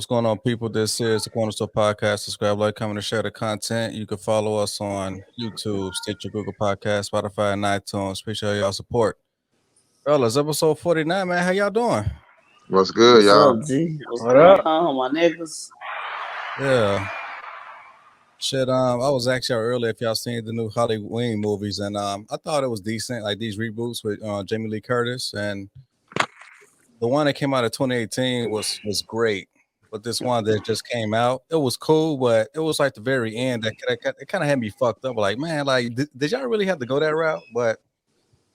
going on, people? This is the Cornerstone Podcast. Subscribe, like, comment, and share the content. You can follow us on YouTube, Stitcher, Google Podcast, Spotify, and iTunes. Appreciate y'all support. Fellas, episode 49, man. How y'all doing? What's good, What's y'all? up, G? What's What going up? on, my niggas? Yeah. Shit, I was actually out earlier if y'all seen the new Halloween movies, and I thought it was decent, like these reboots with Jamie Lee Curtis, and the one that came out of 2018 was great. But this one that just came out, it was cool, but it was like the very end that it kind of had me fucked up. Like, man, like, did y'all really have to go that route? But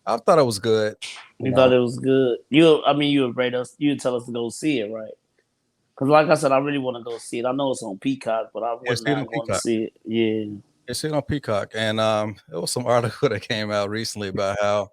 I thought it was good. You thought it was good. You would rate us. You would tell us to go see it, right? Because, like I said, I really want to go see it. I know it's on Peacock, but I would not want to see it. Yeah, it's on Peacock, and it was some article that came out recently about how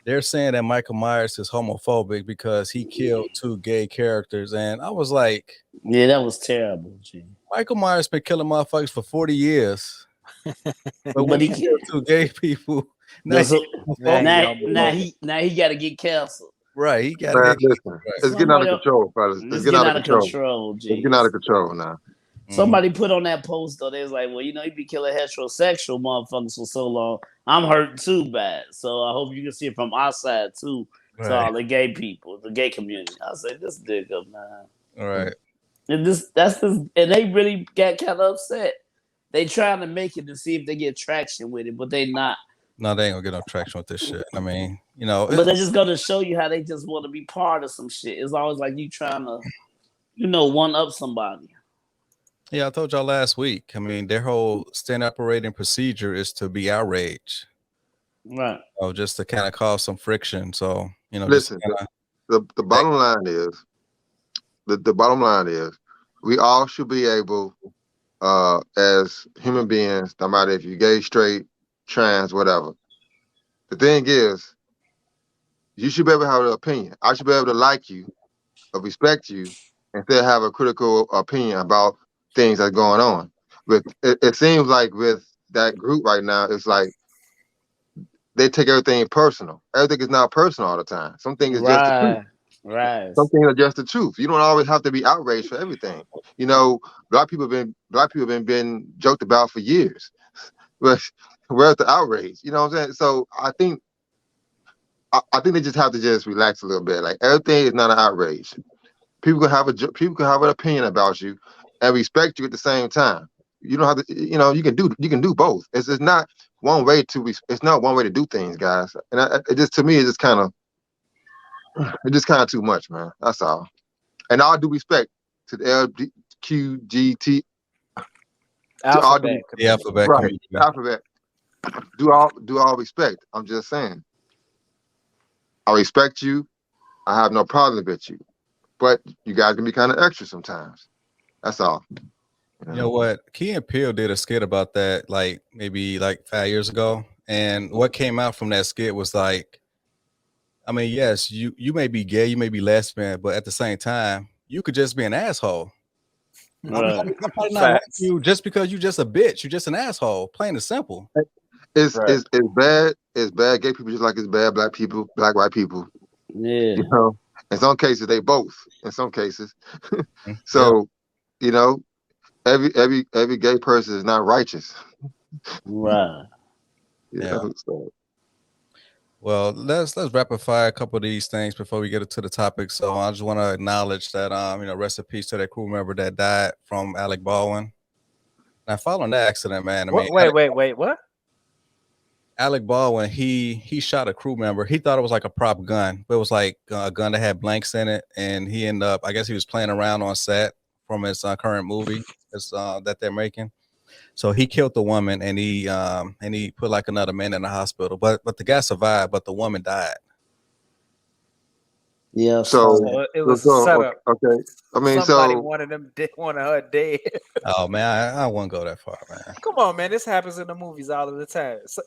they're saying that Michael Myers is homophobic because he killed two gay characters, and I was like, yeah, that was terrible, G. Michael Myers been killing motherfuckers for 40 years, but he killed two gay people. Now he got to get canceled. Right, he got to get listen. It's getting out of control, fellas. It's getting out of control. G. It's getting out of control now. Somebody put on that post though. They was like, "Well, you be killing heterosexual motherfuckers for so long. I'm hurt too bad. So I hope you can see it from our side too. Right. To all the gay people, the gay community." I said, "This nigga, man." All right. And and they really got kind of upset. They trying to make it to see if they get traction with it, but they not. No, they ain't gonna get no traction with this shit. I mean, but they're just gonna show you how they just want to be part of some shit. It's always like you trying to, one up somebody. Yeah, I told y'all last week. I mean, their whole standard operating procedure is to be outraged, right? Just to kind of cause some friction. So listen, the bottom line is, the bottom line is, we all should be able, as human beings, no matter if you're gay, straight, trans, whatever. The thing is, you should be able to have an opinion. I should be able to like you, or respect you, and still have a critical opinion about things that's going on. But it seems like with that group right now, it's like they take everything personal. Everything is not personal all the time. Some things is just the truth. Right. Some things are just the truth. You don't always have to be outraged for everything. Black people have been joked about for years. But where's the outrage? You know what I'm saying? So I think they just have to just relax a little bit. Like, everything is not an outrage. People can have an opinion about you and respect you at the same time. You don't have to, you can do both. It's not one way to do things, guys. And it just, to me, it's just kind of too much, man. That's all. And all due respect to the LGBTQ. Alphabet. The alphabet. Right. Alphabet. Do all respect. I'm just saying. I respect you. I have no problem with you. But you guys can be kind of extra sometimes. That's all. You know what? Key and Peele did a skit about that, like maybe 5 years ago. And what came out from that skit was like, I mean, yes, you may be gay, you may be lesbian, but at the same time, you could just be an asshole. Right. I'm probably not like you just because you just a bitch. You're just an asshole. Plain and simple. It's bad. It's bad gay people just like it's bad black people, black white people. Yeah. In some cases they both. In some cases. So, every gay person is not righteous. Right. So. Well, let's rapid fire a couple of these things before we get into the topic. So I just want to acknowledge that rest in peace to that crew member that died from Alec Baldwin. Now, following that accident, man. Wait, what? Alec Baldwin, he shot a crew member. He thought it was like a prop gun, but it was like a gun that had blanks in it, and he ended up, I guess he was playing around on set from his current movie that they're making. So he killed the woman, and he put like another man in the hospital. But the guy survived, but the woman died. Yeah. So it was a setup. Okay. I mean, somebody wanted her dead. Oh man, I won't go that far, man. Come on, man. This happens in the movies all of the time. So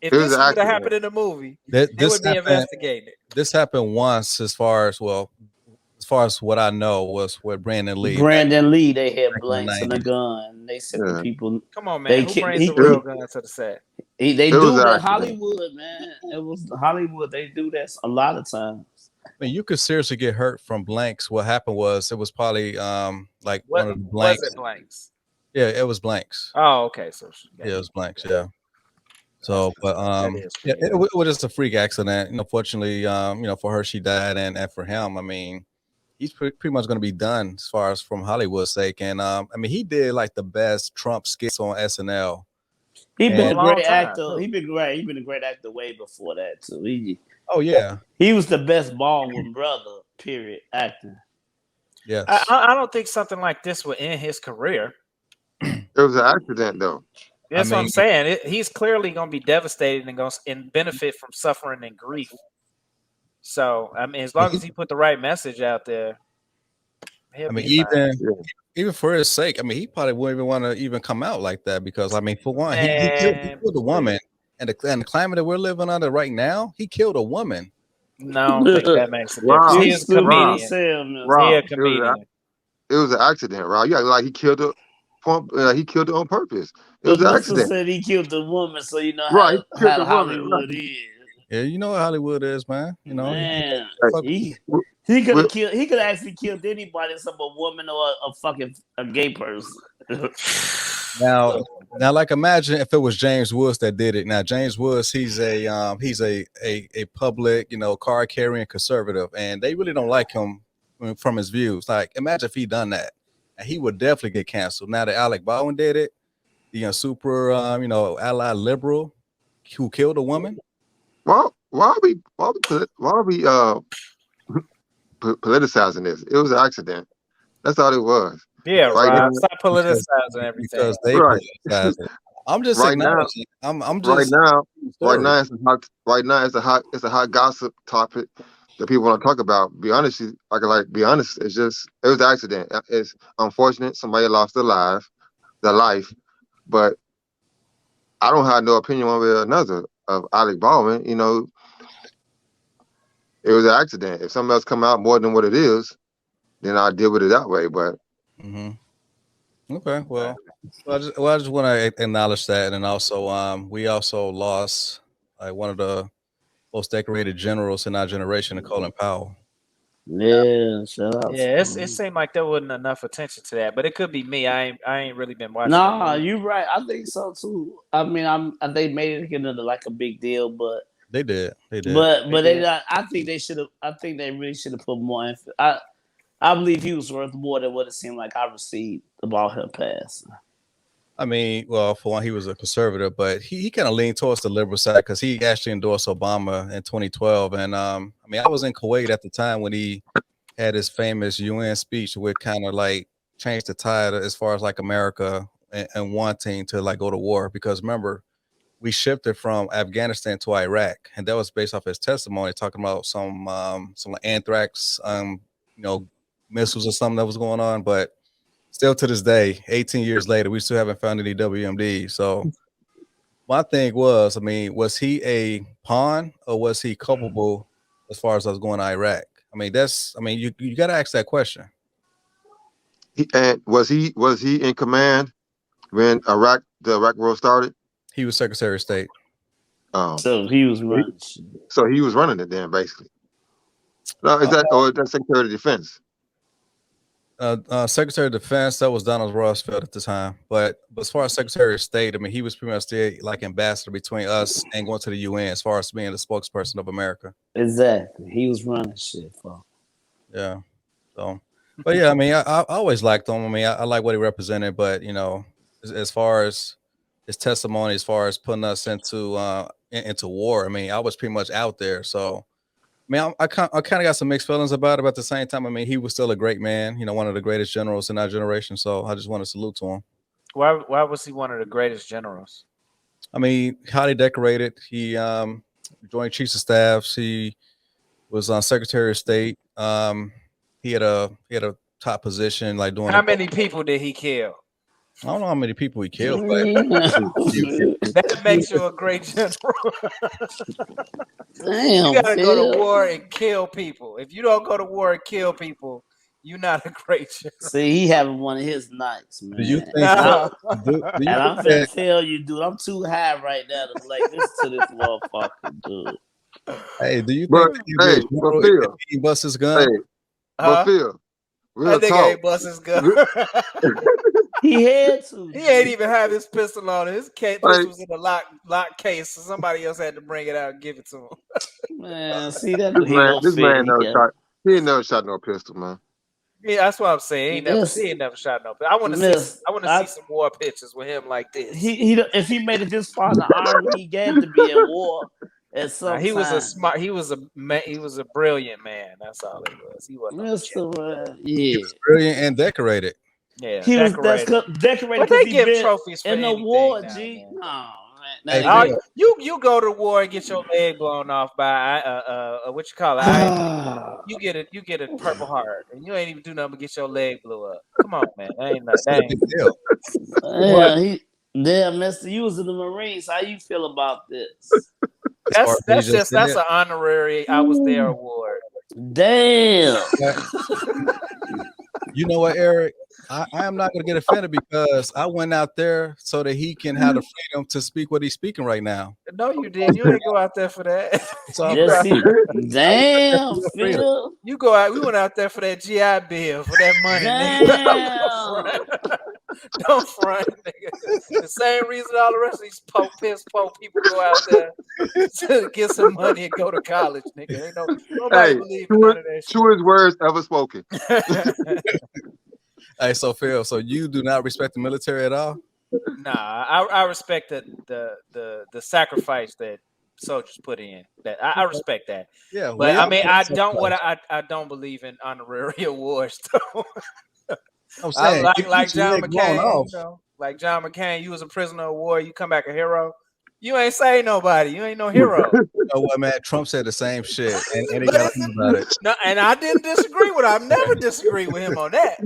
if this would have happened in the movie, they would be investigated. This happened once, as far as what I know, was with Brandon Lee. They had blanks in the gun. They sent the people. Come on, man. Who brings the real gun to the set? They do that. Hollywood, man. It was Hollywood. They do that a lot of times. mean, you could seriously get hurt from blanks. What happened was it was probably like one of the blanks. Was it blanks? Yeah, it was blanks. Oh, okay. So yeah, it was blanks. Yeah. So, but yeah, it was just a freak accident. Fortunately, for her, she died, and for him, I mean, he's pretty much going to be done as far as from Hollywood's sake. And I mean, he did like the best Trump skits on SNL. He's been a great actor. He's been great. He's been a great actor way before that too. He was the best Baldwin brother. Period. Acting. Yes. I don't think something like this would end his career. It was an accident, though. That's what I'm saying. He's clearly going to be devastated and benefit from suffering and grief. So, I mean, as long as he put the right message out there, I mean, even for his sake, I mean, he probably wouldn't even want to even come out like that because, I mean, for one, he killed a woman, and the climate that we're living under right now, he killed a woman. No, I don't think that makes a difference. He is a comedian. He's a comedian. It was an accident, right? Yeah, like he killed her. He killed it on purpose. It was an accident. Said he killed the woman, so you know how Hollywood is. Yeah, you know what Hollywood is, man. Man, he could have killed. He could have actually killed anybody, except a woman or a gay person. Now, like imagine if it was James Woods that did it. Now, James Woods, he's a public, card carrying conservative, and they really don't like him from his views. Like, imagine if he done that. He would definitely get canceled. Now that Alec Baldwin did it, the super, ally liberal who killed a woman. Why are we politicizing this? It was an accident. That's all it was. Yeah, right. Stop politicizing everything. Because they politicize it. I'm just saying now. Right now it's a hot gossip topic that people want to talk about. Be honest, be honest. It was an accident. It's unfortunate. Somebody lost their life, but I don't have no opinion one way or another of Alec Baldwin. It was an accident. If something else come out more than what it is, then I'll deal with it that way. But okay, well, I just want to acknowledge that, and also we also lost one of the most decorated generals in our generation, Colin Powell. Yeah, shout out. Yeah, it seemed like there wasn't enough attention to that, but it could be me. I ain't really been watching. Nah, you're right. I think so too. I mean, they made it into like a big deal, but they did. But they not. I think they should have. I think they really should have put more emphasis. I believe he was worth more than what it seemed like I received about her past. I mean, well, for one, he was a conservative, but he kind of leaned towards the liberal side because he actually endorsed Obama in 2012. And I mean, I was in Kuwait at the time when he had his famous UN speech, which kind of like changed the tide as far as like America and wanting to like go to war. Because remember, we shifted from Afghanistan to Iraq, and that was based off his testimony, talking about some anthrax, missiles or something that was going on, but. Still to this day, 18 years later, we still haven't found any WMD. So my thing was, I mean, was he a pawn or was he culpable as far as us going to Iraq? I mean, you got to ask that question. And was he in command when the Iraq war started? He was Secretary of State. So he was running. So he was running it then, basically. No, is that Secretary of Defense? Secretary of Defense, that was Donald Rumsfeld at the time. But as far as Secretary of State, I mean, he was pretty much still like ambassador between us and going to the UN as far as being the spokesperson of America. Exactly. He was running shit. Yeah. So, but yeah, I mean, I always liked him. I mean, I like what he represented, but as far as his testimony, as far as putting us into war, I mean, I was pretty much out there. So, I mean, I kind of got some mixed feelings about it, but at the same time, I mean, he was still a great man, one of the greatest generals in our generation. So I just want to salute to him. Why was he one of the greatest generals? I mean, highly decorated. He joined chiefs of staffs. He was on Secretary of State. He had a top position, like doing. How many people did he kill? I don't know how many people he killed, but that makes you a great general. Damn, you gotta go to war and kill people. If you don't go to war and kill people, you're not a great general. See, he having one of his nights, man. Do you think? I'm gonna tell you, dude, I'm too high right now to like listen to this motherfucker, dude. Hey, do you But think he'd be hey, a but general Phil, if he busts his gun? hey, but Phil, real That nigga talk. ain't bust his gun. He had to. He ain't even have his pistol on. His pistol Like, was in a lock case, so somebody else had to bring it out and give it to him. Man, see that this he man, go this man fit. never shot. He ain't never shot no pistol, man. Yeah, that's what I'm saying. He ain't never shot no. But I want to see some war pictures with him like this. He if he made it this far in the army, he had to be in war at some He was time. a smart. He was a brilliant man. That's all he was. He wasn't. Yeah, Brilliant and decorated. Yeah, he decorated. was decorated But they because he give been trophies for in the anything war. now, G, man. no, Hey, man. You go to war and get your leg blown off by what you call it? You get a Purple Heart, and you ain't even do nothing but get your leg blew up. Come on, man. That ain't That's a big deal. Yeah, Mister, you was in the Marines. How you feel about this? That's an honorary I was there award. Damn. You know what, Eric? I am not going to get offended because I went out there so that he can have the freedom to speak what he's speaking right now. No, you didn't. You ain't go out there for that. Damn, Phil. You go out. We went out there for that GI Bill, for that money, nigga. Don't front, nigga. The same reason all the rest of these poor people go out there to get some money and go to college, nigga. Ain't nobody believe in none of that shit. Truest words ever spoken. Hey, so Phil, so you do not respect the military at all? Nah, I respect the sacrifice that soldiers put in. That I respect that. Yeah, but I mean, I don't believe in honorary awards though. I'm saying, like John McCain, like John McCain, you was a prisoner of war, you come back a hero. You ain't say nobody. You ain't no hero. You know what, man? Trump said the same shit, and he got about it. No, and I didn't disagree with him. I've never disagreed with him on that.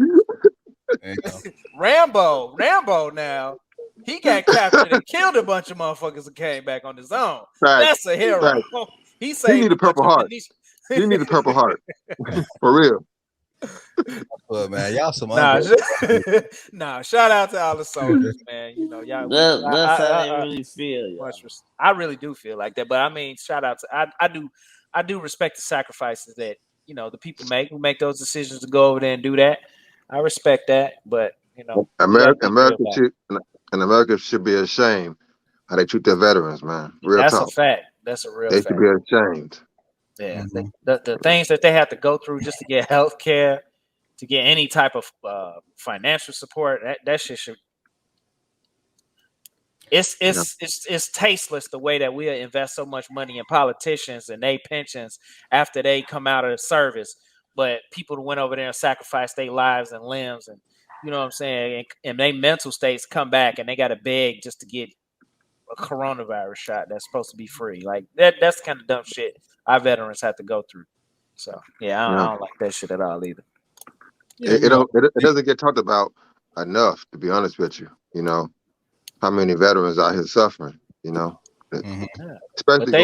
Rambo now. He got captured and killed a bunch of motherfuckers and came back on his own. That's a hero. He need a Purple Heart. He need a Purple Heart. For real. Well, man, y'all some nah, shout out to all the soldiers, man. You know, y'all. That's how they really feel. I really do feel like that, but I mean, shout out to I do respect the sacrifices that the people who make those decisions to go over there and do that. I respect that, but America should be ashamed how they treat their veterans, man. Real That's talk. a fact. That's a real fact. They should be ashamed. Yeah, the things that they have to go through just to get health care, to get any type of financial support, that shit should. It's tasteless the way that we invest so much money in politicians and they pensions after they come out of the service, but people went over there and sacrificed their lives and limbs, and you know what I'm saying, and their mental states come back and they got to beg just to get a coronavirus shot that's supposed to be free. Like that's the kind of dumb shit our veterans have to go through. So yeah, I don't like that shit at all either. It doesn't get talked about enough, to be honest with you. You know how many veterans out here suffering. You know, especially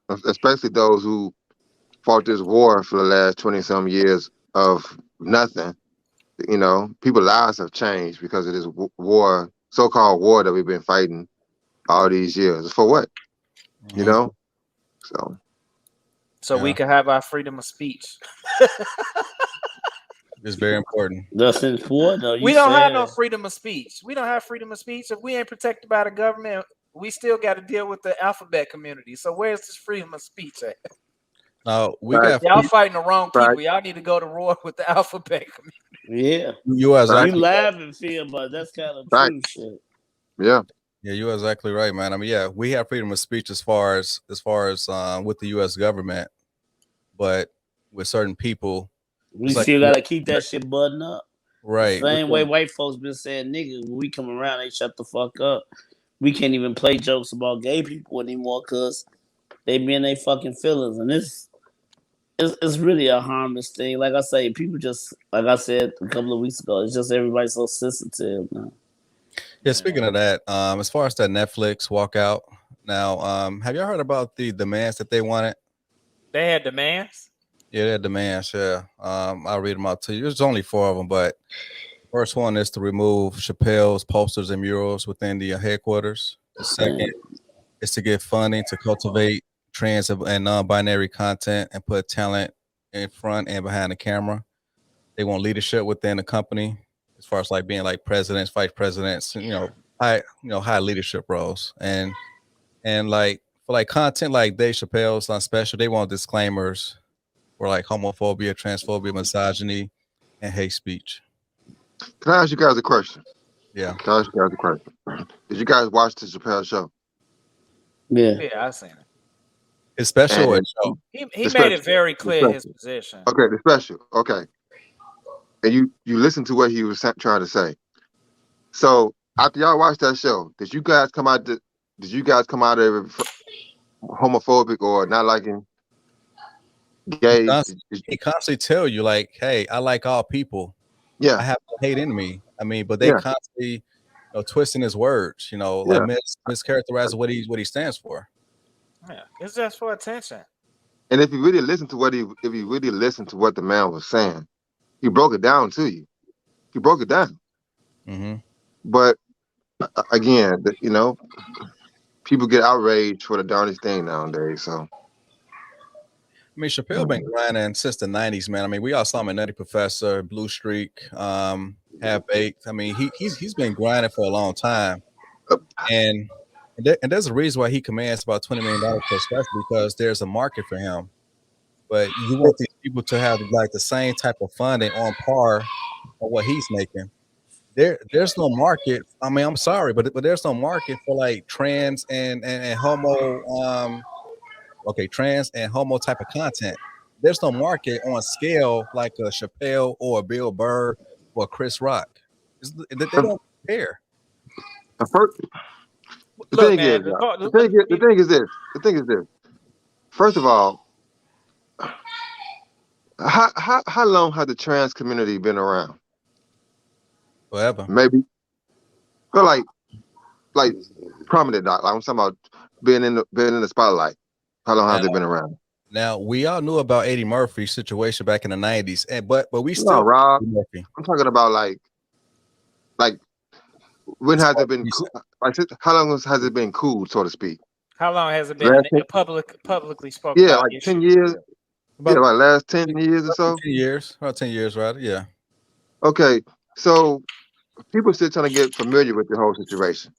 especially those who fought this war for the last 20-some years of nothing. You know, people's lives have changed because of this war, so-called war that we've been fighting all these years. For what? You know? So we can have our freedom of speech. It's very important. That's important. We don't have no freedom of speech. We don't have freedom of speech. If we ain't protected by the government, we still got to deal with the alphabet community. So where's this freedom of speech at? Y'all fighting the wrong people. Y'all need to go to war with the alphabet community. Yeah, you are exactly. You laugh and feel, but that's kind of true shit. Yeah, you're exactly right, man. I mean, we have freedom of speech as far as with the U.S. government, but with certain people, we still gotta keep that shit buttoned up. Right. Same way white folks been saying, nigga, when we come around, they shut the fuck up. We can't even play jokes about gay people anymore because they be in their fucking feelings, and it's really a harmless thing. Like I say, people just, like I said a couple of weeks ago, it's just everybody's so sensitive now. Yeah, speaking of that, as far as that Netflix Walkout, now, have y'all heard about the demands that they wanted? They had demands? Yeah, they had demands, yeah. I'll read them out to you. There's only 4 of them, but the first one is to remove Chappelle's posters and murals within the headquarters. The second is to get funding to cultivate trans and non-binary content and put talent in front and behind the camera. They want leadership within the company, as far as like being like presidents, vice presidents, high leadership roles, and like for like content like Dave Chappelle's on special, they want disclaimers for like homophobia, transphobia, misogyny, and hate speech. Can I ask you guys a question? Yeah. Can I ask you guys a question? Did you guys watch the Chappelle show? Yeah. Yeah, I seen it. His special And show. He The made special. it very The clear his special. position. Okay, the special. Okay. And you listened to what he was trying to say. So after y'all watched that show, did you guys come out of it homophobic or not liking gays? He constantly tell you like, hey, I like all people. Yeah. I have no hate in me. I mean, but they Yeah. constantly twisting his words, like mischaracterizing what he stands for. Yeah, it's just for attention. And if you really listen to what the man was saying, he broke it down to you. He broke it down. Mm-hmm. But again, people get outraged for the darndest thing nowadays. So, I mean, Chappelle been grinding since the '90s, man. I mean, we all saw him in Nutty Professor, Blue Streak, Half Baked. I mean, he's been grinding for a long time, and there's a reason why he commands about $20 million per special, because there's a market for him. But you want these people to have like the same type of funding on par on what he's making. There's no market. I mean, I'm sorry, but there's no market for like trans and homo trans and homo type of content. There's no market on scale like a Chappelle or a Bill Burr or a Chris Rock. They don't care. the thing is this. First of all, how long has the trans community been around? Forever. Maybe. But like prominent, like I'm talking about being in the spotlight. How long has it been around? Now we all knew about Eddie Murphy's situation back in the '90s, but we still. No, Rob. I'm talking about like when has it been? How long has it been cool, so to speak? How long has it been publicly spoken? Yeah, about like 10 years. Like last 10 years or so. 10 years, about 10 years, right? Yeah. Okay, so people still trying to get familiar with the whole situation.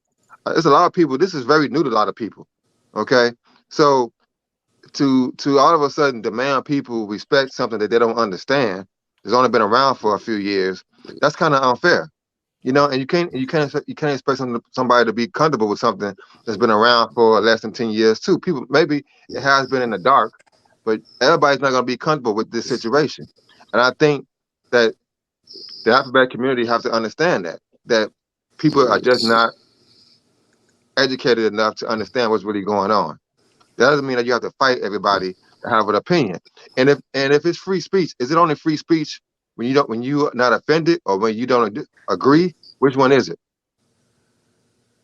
There's a lot of people. This is very new to a lot of people. Okay, so to all of a sudden demand people respect something that they don't understand, that's only been around for a few years, that's kind of unfair, and you can't expect somebody to be comfortable with something that's been around for less than 10 years too. People, maybe it has been in the dark, but everybody's not going to be comfortable with this situation. And I think that the alphabet community have to understand that people are just not educated enough to understand what's really going on. That doesn't mean that you have to fight everybody to have an opinion. And if it's free speech, is it only free speech when you're not offended or when you don't agree? Which one is it?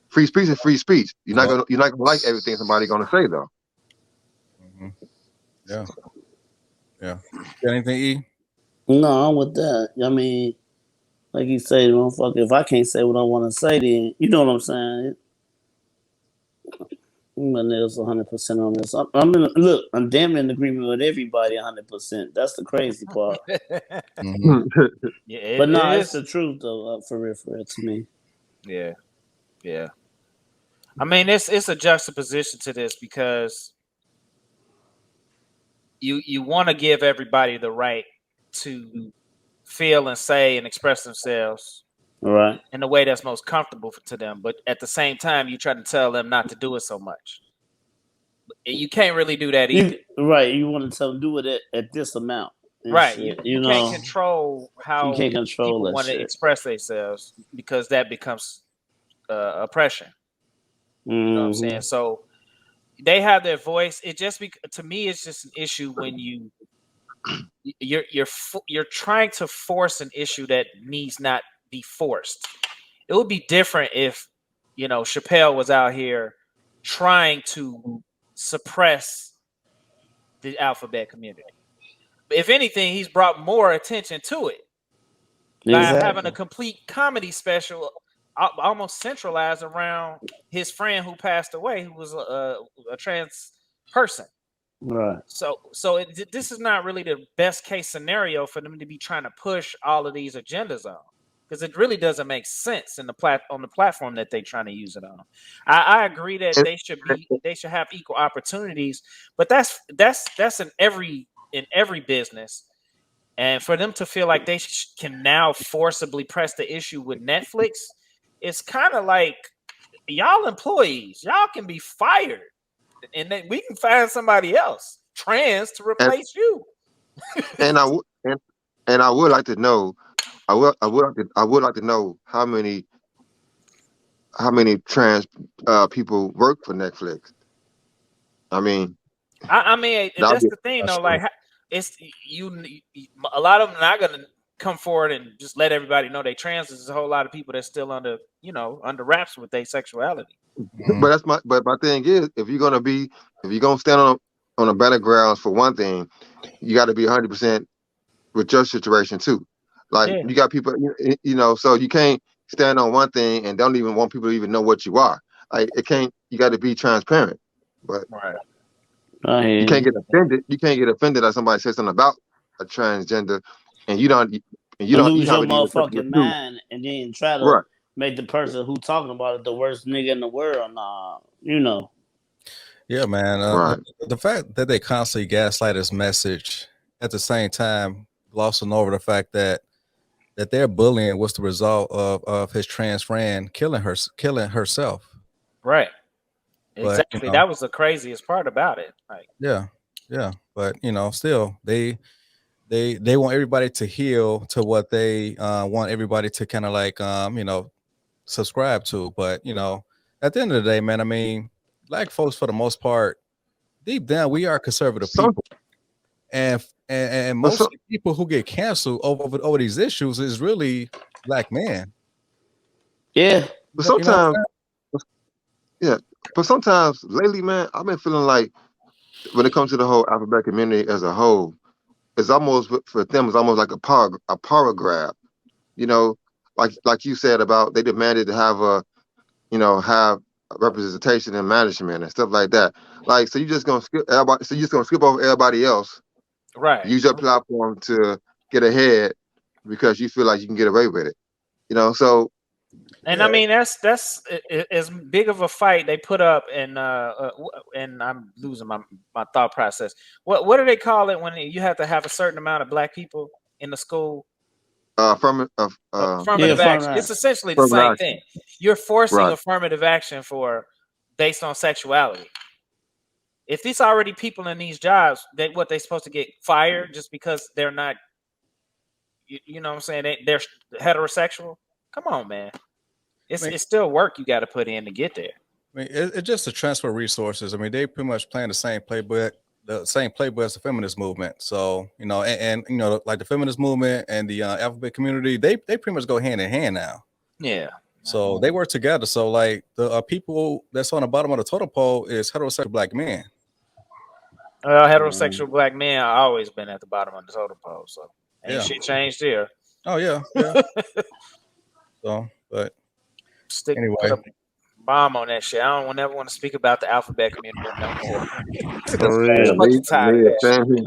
Free speech is free speech. You're not gonna like everything somebody's gonna say though. Mm-hmm. Yeah. Yeah. Got anything, E? No, I'm with that. I mean, like you say, motherfucker, if I can't say what I want to say, then you know what I'm saying. My nails 100% on this. I'm damn in agreement with everybody 100%. That's the crazy part. Mm-hmm. Yeah, but no, it's the truth though, for real to me. Yeah. I mean, it's a juxtaposition to this because you want to give everybody the right to feel and say and express themselves right in the way that's most comfortable to them, but at the same time you try to tell them not to do it so much. You can't really do that either. You want to tell them do it at this amount, right? Shit, you can't control how people want to express themselves, because that becomes oppression. You know what I'm saying? So they have their voice. It just to me, it's just an issue when you're trying to force an issue that needs not be forced. It would be different if Chappelle was out here trying to suppress the alphabet community. If anything, he's brought more attention to it by having a complete comedy special almost centralized around his friend who passed away, who was a trans person. Right. So this is not really the best case scenario for them to be trying to push all of these agendas on, because it really doesn't make sense in on the platform that they're trying to use it on. I agree that they should have equal opportunities, but that's in every business. And for them to feel like they can now forcibly press the issue with Netflix, it's kind of like, y'all employees, y'all can be fired, and then we can find somebody else trans to replace you. And I would like to know. I would like to know how many trans people work for Netflix. I mean, that's the thing though. Like, it's a lot of them are not gonna come forward and just let everybody know they trans. There's a whole lot of people that's still under wraps with their sexuality. But my thing is, if you're gonna stand on the battlegrounds for one thing, you got to be 100% with your situation too. Like, you got people, so you can't stand on one thing and don't even want people to even know what you are. Like, you got to be transparent. But you can't get offended. You can't get offended that somebody says something about a transgender, and you lose your motherfucking mind, and then try to make the person who talking about it the worst nigga in the world. Nah, Yeah, man. The fact that they constantly gaslight his message, at the same time glossing over the fact that their bullying was the result of his trans friend killing herself. Right. Exactly. That was the craziest part about it. Like, yeah. But still they want everybody to heal to what they want everybody to kind of like subscribe to. But at the end of the day, man, I mean, black folks for the most part, deep down, we are conservative people, and most people who get canceled over these issues is really black men. Yeah, but sometimes lately, man, I've been feeling like when it comes to the whole alphabet community as a whole, it's almost for them, it's almost like a power grab. Like you said about they demanded to have have representation in management and stuff like that. Like, so you just gonna skip everybody. So you just gonna skip over everybody else, right? Use your platform to get ahead because you feel like you can get away with it. So. And I mean, that's as big of a fight they put up, and I'm losing my thought process. What do they call it when you have to have a certain amount of black people in the school? Affirmative action. It's essentially the same thing. You're forcing affirmative action based on sexuality. If these already people in these jobs, what they supposed to get fired just because they're not, you know what I'm saying? They're heterosexual. Come on, man. It's still work you got to put in to get there. I mean, it's just to transfer resources. I mean, they pretty much playing the same playbook as the feminist movement. So, and like the feminist movement and the alphabet community, they pretty much go hand in hand now. Yeah. So they work together. So like the people that's on the bottom of the totem pole is heterosexual black men. Heterosexual black men have always been at the bottom of the totem pole. So ain't shit changed here. Oh yeah. So, but anyway. Put a bomb on that shit. I don't ever want to speak about the alphabet community no more.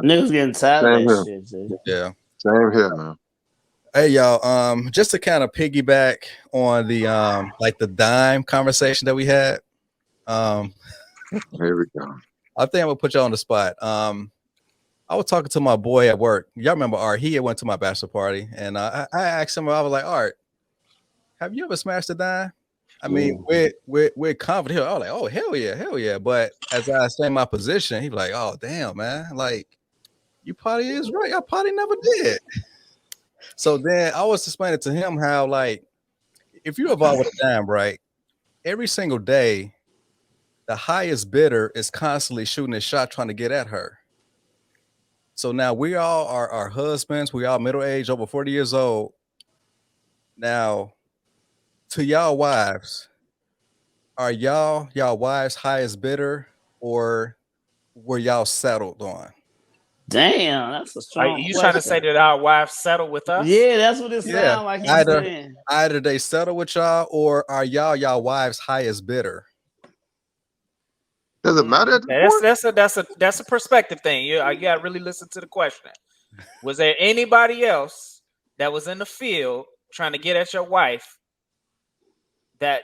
Niggas getting tired of that shit. Yeah. Same here, man. Hey y'all, just to kind of piggyback on the like the dime conversation that we had. Here we go. I think I'm gonna put y'all on the spot. I was talking to my boy at work. Y'all remember Art? He went to my bachelor party, and I asked him. I was like, Art, have you ever smashed a dime? I mean, we're confident. I was like, oh hell yeah. But as I say my position, he was like, oh damn, man, like you probably is right. I probably never did. So then I was explaining to him how, like, if you evolve with a dime, right, every single day, the highest bidder is constantly shooting a shot trying to get at her. So now we all are our husbands. We all middle age, over 40 years old. Now, to y'all wives, are y'all wives highest bidder, or were y'all settled on? Damn, that's a Are strong you question. trying to say that our wives settle with us? Yeah, that's what it sounds like he's saying. Either they settle with y'all, or are y'all wives' highest bidder? Does it matter at this point? That's a perspective thing. You got to really listen to the question. Was there anybody else that was in the field trying to get at your wife that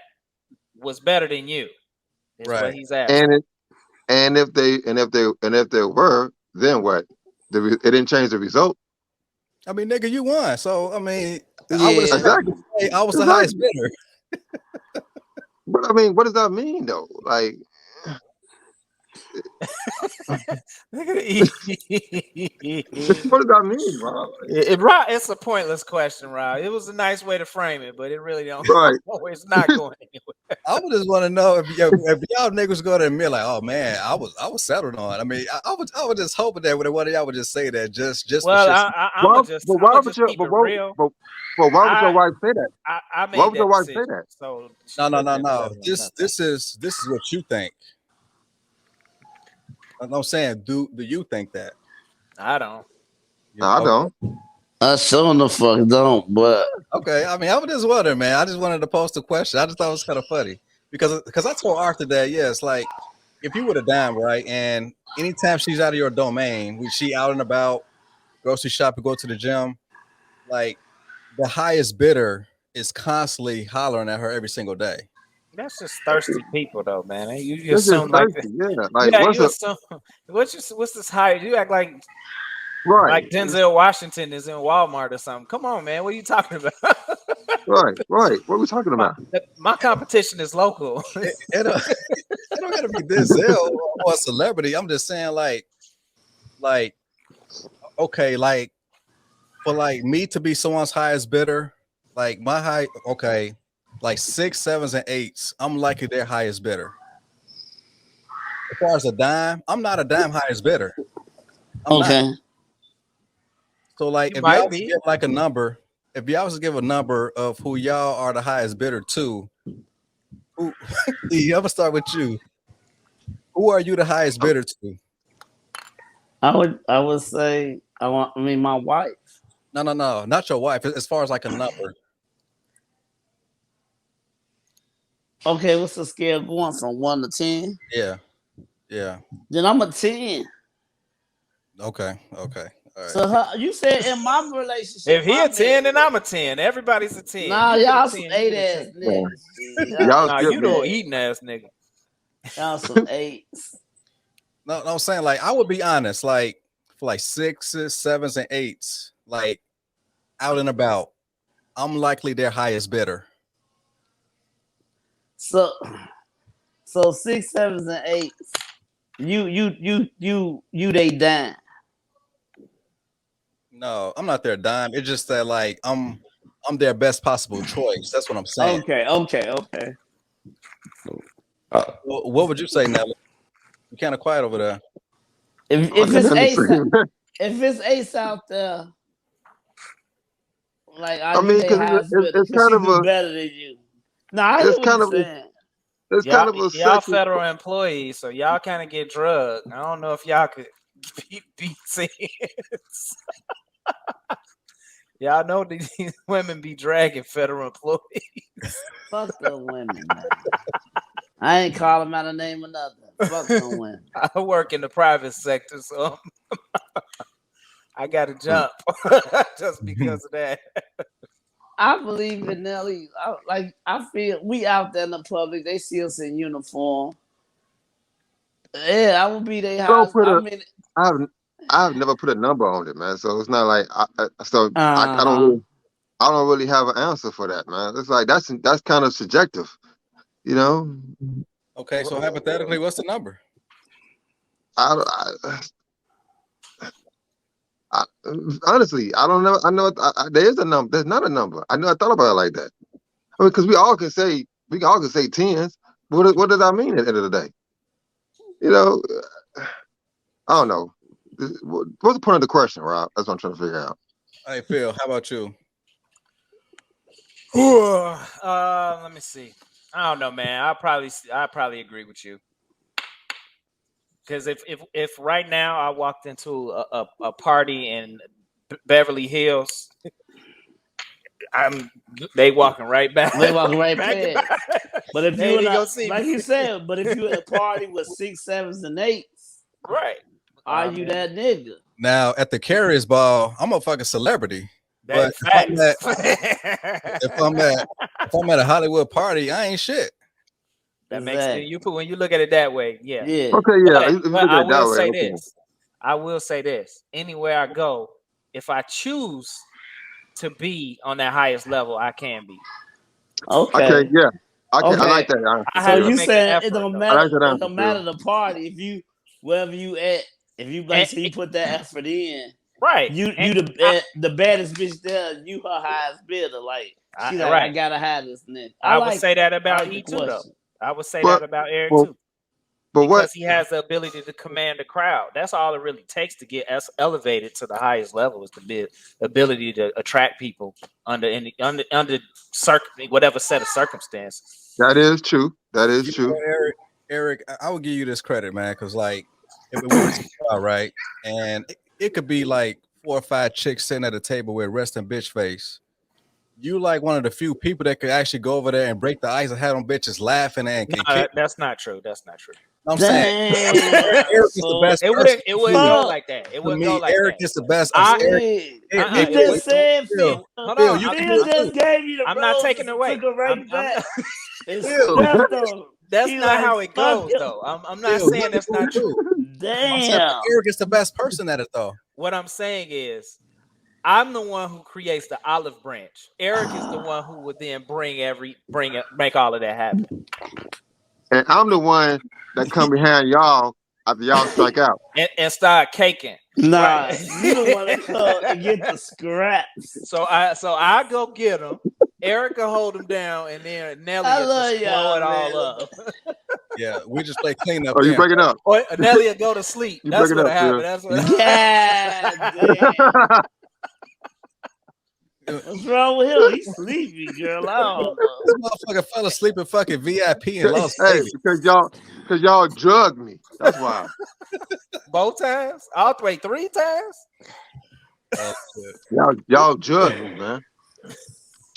was better than you? Is what he's asking. And if they were, then what? It didn't change the result. I mean, nigga, you won. So I mean, Yeah. I would have Exactly. I was the highest bidder. But I mean, what does that mean though? Like, what does that mean, Rob? It's a pointless question, Rob. It was a nice way to frame it, but it really don't. Right. It's not going anywhere. I would just want to know if y'all niggas go to admit like, oh man, I was settled on. I mean, I was just hoping that one of y'all would just say that just Well, for shit. Why would your wife say that? I made Why would your wife decision, say that? So No. This is what you think. I'm saying, do you think that? I don't. No, I don't. I sure the fuck don't, but Okay, I mean, I was just wondering, man. I just wanted to post a question. I just thought it was kind of funny because I told Arthur that, yeah, it's like if you would have dime, right, and anytime she's out of your domain, when she out and about, grocery shopping, go to the gym, like the highest bidder is constantly hollering at her every single day. That's just thirsty people, though, man. You This is assume like thirsty, that. yeah. Like, You assume what's this high? You act like right, Denzel Washington is in Walmart or something. Come on, man. What are you talking about? right. What are we talking about? My competition is local. It don't gotta be Denzel or a celebrity. I'm just saying, like, okay, like for like me to be someone's highest bidder, like my high, okay, like 6, 7s, and 8s, I'm likely their highest bidder. As far as a dime, I'm not a dime highest bidder. I'm okay. not. So like, if y'all was to give like a number, if y'all was to give a number of who y'all are the highest bidder to, who? I'm gonna start with you. Who are you the highest bidder to? I would say my wife. No, not your wife. As far as like a number. Okay, what's the scale going from 1 to 10? Yeah. Then I'm a 10. Okay. All right. So you said in my relationship, If he a 10, then I'm a 10. Everybody's a 10. Nah, y'all some 8 ass niggas. Nah, you don't eating ass nigga. Y'all some 8s. No, I'm saying like I would be honest, like for like 6s, 7s, and 8s, like out and about, I'm likely their highest bidder. So 6, 7s, and 8s. You they dime. No, I'm not their dime. It's just that like I'm their best possible choice. That's what I'm saying. Okay. Well, what would you say, Nelly? You're kind of quiet over there. If it's Ace out there, like I mean, because it's kind of a better than you. Nah, I hear what you're saying. It's kind of a y'all federal employees, so y'all kind of get drugged. I don't know if y'all could be seen. Y'all know these women be dragging federal employees. Fuck the women, man. I ain't calling them out a name or nothing. Fuck them women. I work in the private sector, so I got to jump just because of that. I believe in Nelly. I feel we out there in the public. They see us in uniform. Yeah, I would be their house. I've never put a number on it, man. So it's not like I don't really have an answer for that, man. It's like that's kind of subjective, you know. Okay, so hypothetically, what's the number? Honestly, I don't know. I know there is a number. There's not a number. I know. I thought about it like that. I mean, because we all can say 10s. What does that mean at the end of the day? You know, I don't know. What's the point of the question, Rob? That's what I'm trying to figure out. Hey, Phil, how about you? Let me see. I don't know, man. I probably agree with you. Because if right now I walked into a party in Beverly Hills, they walking right back. They walking right back. But if you like you said, but if you at a party with 6, 7s, and 8s, right? Are you that nigga? Now at the Carriers Ball, I'm a fucking celebrity. But if I'm at a Hollywood party, I ain't shit. That makes it, when you look at it that way, yeah. Okay, yeah. But I will say this. I will say this. Anywhere I go, if I choose to be on that highest level, I can be. Okay, yeah. I like that. So you saying it don't matter? It don't matter the party. If you wherever you at, if you you put that effort in, right? You the baddest bitch there. You her highest bidder. Like she's like, I gotta have this nigga. I would say that about E too, though. I would say that about Eric too. But because he has the ability to command the crowd. That's all it really takes to get us elevated to the highest level, is the ability to attract people under whatever set of circumstances. That is true. That is true. Eric, I will give you this credit, man, because like if it was right, and it could be like 4 or 5 chicks sitting at a table with resting bitch face. You like one of the few people that could actually go over there and break the ice and have them bitches laughing and that's not true. That's not true. I'm saying Eric is the best. It wouldn't go like that. It wouldn't go like Eric that. is the best. He just said, Phil just gave you the I'm not taking it away. That's not how it goes, though. I'm not saying that's not true. Damn. Eric is the best person at it, though. What I'm saying is, I'm the one who creates the olive branch. Eric is the one who would then make all of that happen. And I'm the one that come behind y'all after y'all strike out and start caking. Nah, you don't want to come and get the scraps. So I go get them. Eric will hold them down, and then Nelly will just blow it all up. Yeah, we just play cleanup. Oh, you break it up. Or Nelly will go to sleep. That's what happened. That's what happened. What's wrong with him? He's sleepy, girl. I don't know. This motherfucker fell asleep in fucking VIP in Las Vegas. Because y'all drugged me. That's why. Both times? All 3 times? Oh, y'all drugged me, man.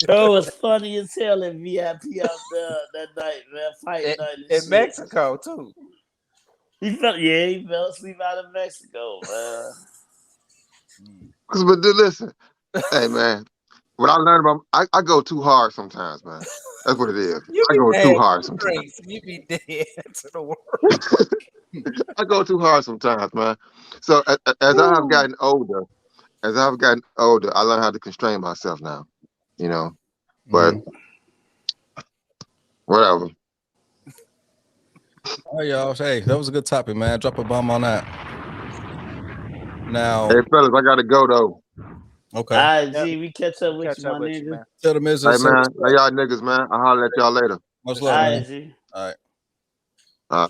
Oh, it's funny as hell in VIP out there that night, man. Fight night in Mexico too. He fell asleep out in Mexico, man. But listen, hey man, what I learned about I go too hard sometimes, man. That's what it is. I go too hard sometimes. You be dead to the world. I go too hard sometimes, man. So as I have gotten older, I learn how to constrain myself now. You know, but whatever. Oh, y'all, hey, that was a good topic, man. Drop a bomb on that. Now, hey fellas, I gotta go though. Okay. All right, G, we catch up with you, my nigga. Tell the Miz. Hey man, hey y'all niggas, man. I'll holler at y'all later. Much love, man. G. All right. All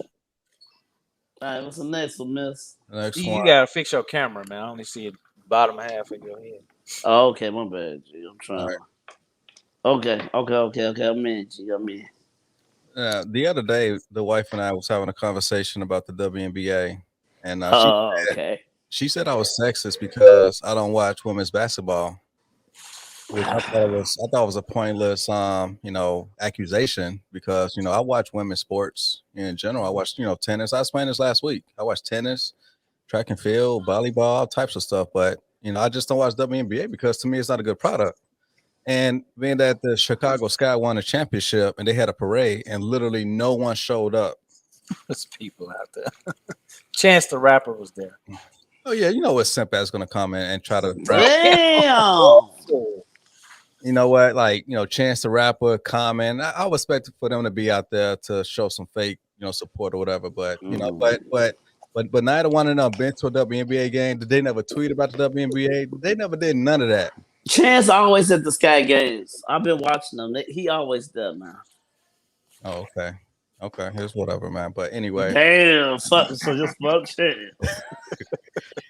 right, what's the next one, Miss? You gotta fix your camera, man. I only see the bottom half of your head. Oh, okay, my bad, G. I'm trying. Right. Okay. I'm in, G. The other day, the wife and I was having a conversation about the WNBA, and she said I was sexist because I don't watch women's basketball. Which I thought it was a pointless, accusation because I watch women's sports in general. I watch tennis. I was playing this last week. I watch tennis, track and field, volleyball, types of stuff. But I just don't watch WNBA because to me it's not a good product. And being that the Chicago Sky won a championship and they had a parade and literally no one showed up. There's people out there. Chance the Rapper was there. Oh yeah, what Simp is gonna come in and try to damn. You know what? Like, Chance the Rapper, Common. I would expect for them to be out there to show some fake, support or whatever. But but neither one of them been to a WNBA game. Did they never tweet about the WNBA? They never did none of that. Chance always at the Sky games. I've been watching them. He always does, man. Oh, okay. Okay, here's whatever, man. But anyway. Damn, so just fuck shit.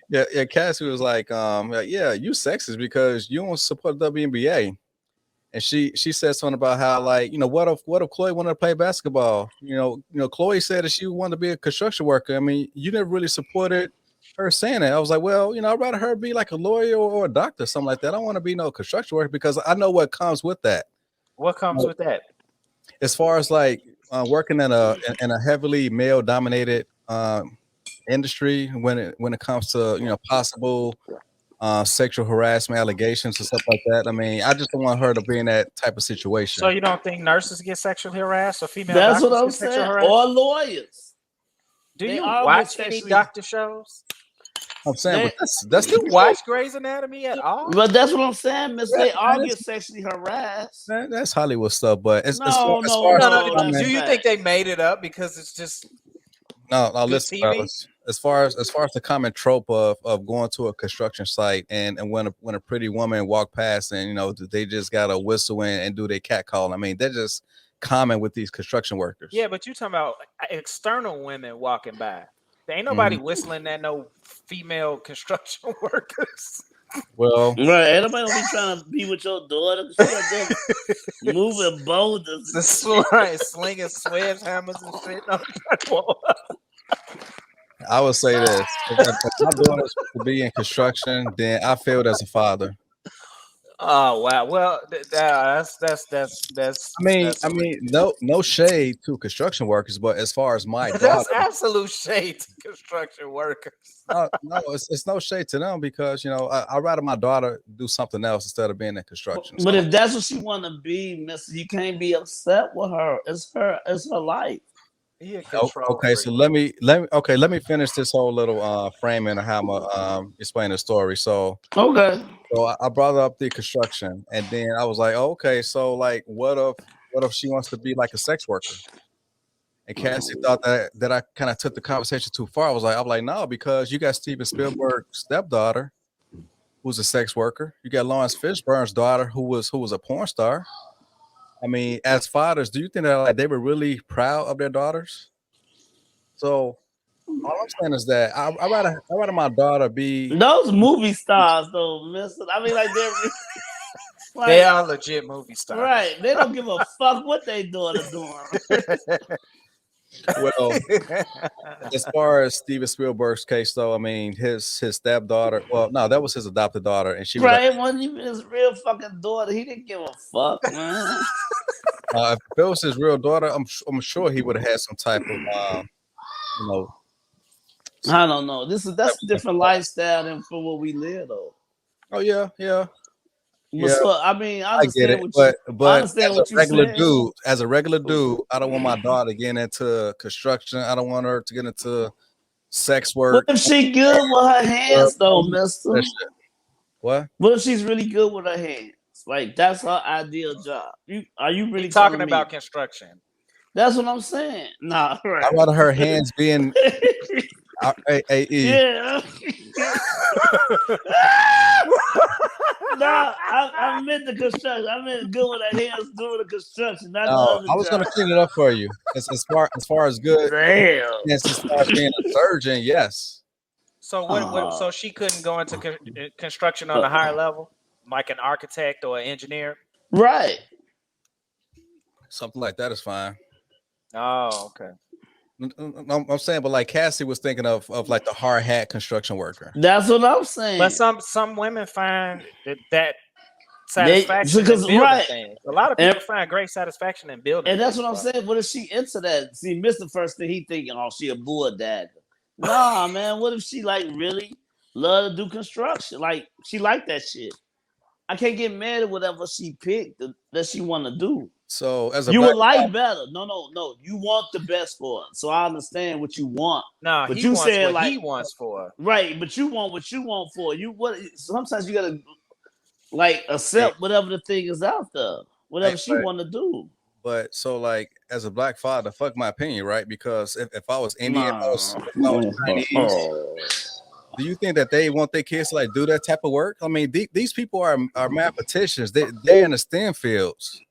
Yeah, Cassie was like, yeah, you sexist because you don't support WNBA. and she said something about how, like, what if Chloe wanted to play basketball? Chloe said that she wanted to be a construction worker. I mean, you never really supported her saying that. I was like, well, I'd rather her be like a lawyer or a doctor, something like that. I don't want to be no construction worker because I know what comes with that. What comes with that? As far as like working in a heavily male dominated industry, when it comes to possible sexual harassment allegations and stuff like that. I mean, I just don't want her to be in that type of situation. So you don't think nurses get sexually harassed or female That's doctors what I'm get sexually saying. harassed? Or lawyers. Do They you all watch get any sexually- doctor shows? I'm saying, They- but that's Do you the watch Grey's Anatomy at all? But that's what I'm saying, Miss. They all that's- get sexually harassed. that's Hollywood stuff. But as No, far as that's Do you think they made it up because it's just no, good listen, TV? fellas. As far as the common trope of going to a construction site and when a pretty woman walk past and they just got to whistle and do their cat call. I mean, they're just common with these construction workers. Yeah, but you're talking about external women walking by. There ain't nobody whistling at no female construction workers. Well, right. Ain't nobody gonna be trying to be with your daughter. Moving boulders. Slinging sledgehammers and shit. I would say this: if my daughter's to be in construction, then I failed as a father. Oh wow! Well, that's. I mean, no shade to construction workers, but as far as my daughter, that's absolute shade to construction workers. no, it's no shade to them because I'd rather my daughter do something else instead of being in construction. But if that's what she want to be, Mister, you can't be upset with her. It's her life. Okay, so let me finish this whole little framing of how I'm gonna explain the story. So okay. So I brought up the construction, and then I was like, oh, okay, so like, what if she wants to be like a sex worker? And Cassie thought that I kind of took the conversation too far. I'm like, no, because you got Steven Spielberg's stepdaughter, who's a sex worker. You got Lawrence Fishburne's daughter, who was a porn star. I mean, as fathers, do you think that like they were really proud of their daughters? So all I'm saying is that I rather my daughter be those movie stars though, Mister. I mean, like they're like, they are legit movie stars, right? They don't give a fuck what they daughter doing. Well, as far as Steven Spielberg's case, though, I mean, his stepdaughter. Well, no, that was his adopted daughter, and she right. It wasn't even his real fucking daughter. He didn't give a fuck, man. If it was his real daughter, I'm sure he would have had some type of I don't know. That's a different lifestyle than for what we live though. Oh yeah. But so, I mean, I get it, but as a regular dude, I don't want my daughter getting into construction. I don't want her to get into sex work. What if she good with her hands though, Mister? What? What if she's really good with her hands? Like that's her ideal job. Are you really talking about construction? That's what I'm saying. Nah, right. I'd rather her hands being yeah. Nah, I meant the construction. I meant good with her hands doing the construction. Not the other I was job. gonna clean it up for you. As far as good. Damn. Yes, as far as being a surgeon, yes. So what? So she couldn't go into construction on a higher level, like an architect or an engineer, right? Something like that is fine. Oh, okay. I'm saying, but like Cassie was thinking of like the hard hat construction worker. That's what I'm saying. But some women find that satisfaction in building things. A lot of people find great satisfaction in building. And that's what I'm saying. What if she into that? See, Mr. First thing he thinking, oh, she a bull dad. Nah, man. What if she like really love to do construction? Like she like that shit. I can't get mad at whatever she picked that she want to do. So as a you would like better. No. You want the best for her. So I understand what you want. No, but he you wants said what like he wants for her. Right, but you want what you want for her. Sometimes you gotta like accept whatever the thing is out there. Whatever she want to do. But so like as a black father, fuck my opinion, right? Because if I was Indian, if I was Chinese, do you think that they want their kids to like do that type of work? I mean, these people are mathematicians. They're in the STEM fields.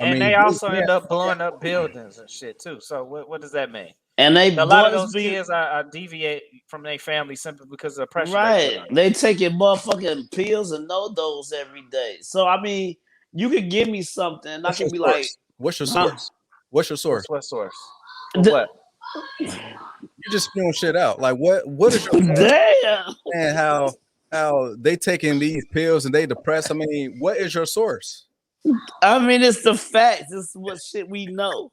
And they also end up blowing up buildings and shit too. So what does that mean? And a lot of those kids are deviate from their family simply because of the pressure. Right. They taking motherfucking pills and no-dos every day. So I mean, you could give me something, and I can be source? like, What's your huh? source? What's your source? What source? For The- what? You just spewing shit out. Like what is your source? Damn. And how they taking these pills and they depressed? I mean, what is your source? I mean, it's the facts. It's what shit we know.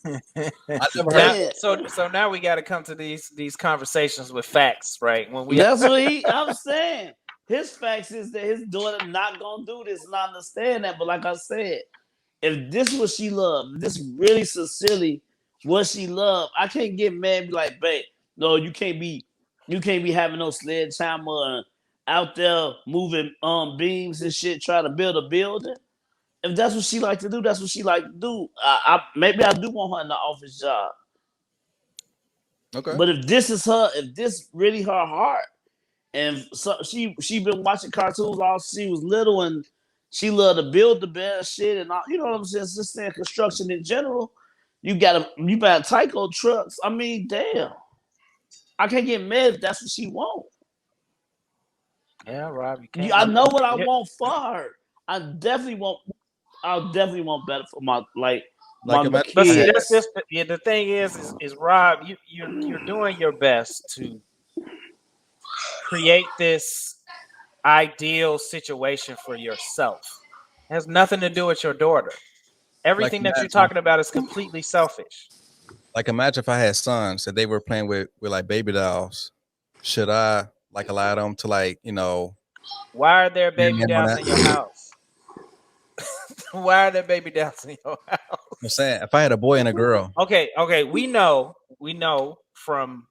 I never Now, heard. so now we got to come to these conversations with facts, right? When we That's what I'm saying. His facts is that his daughter not gonna do this, and I understand that. But like I said, if this is what she loved, this really sincerely what she loved, I can't get mad and be like, babe, no, you can't be having no sledgehammer out there moving beams and shit, trying to build a building. If that's what she like to do, that's what she like to do. Maybe I do want her in the office job. Okay. But if this really her heart, and so she been watching cartoons all she was little, and she loved to build the best shit, and all, you know what I'm saying? Just saying construction in general. You got Tyco trucks. I mean, damn. I can't get mad if that's what she want. Yeah, Rob, you can't. I know what I want for her. I'll definitely want better for my kids. But see, that's just the thing is Rob, you're doing your best to create this ideal situation for yourself. It has nothing to do with your daughter. Everything that you're talking about is completely selfish. Like, imagine if I had sons and they were playing with like baby dolls. Should I like allow them to Why are there baby dolls in your house? Why are there baby dolls in your house? I'm saying if I had a boy and a girl. Okay. We know from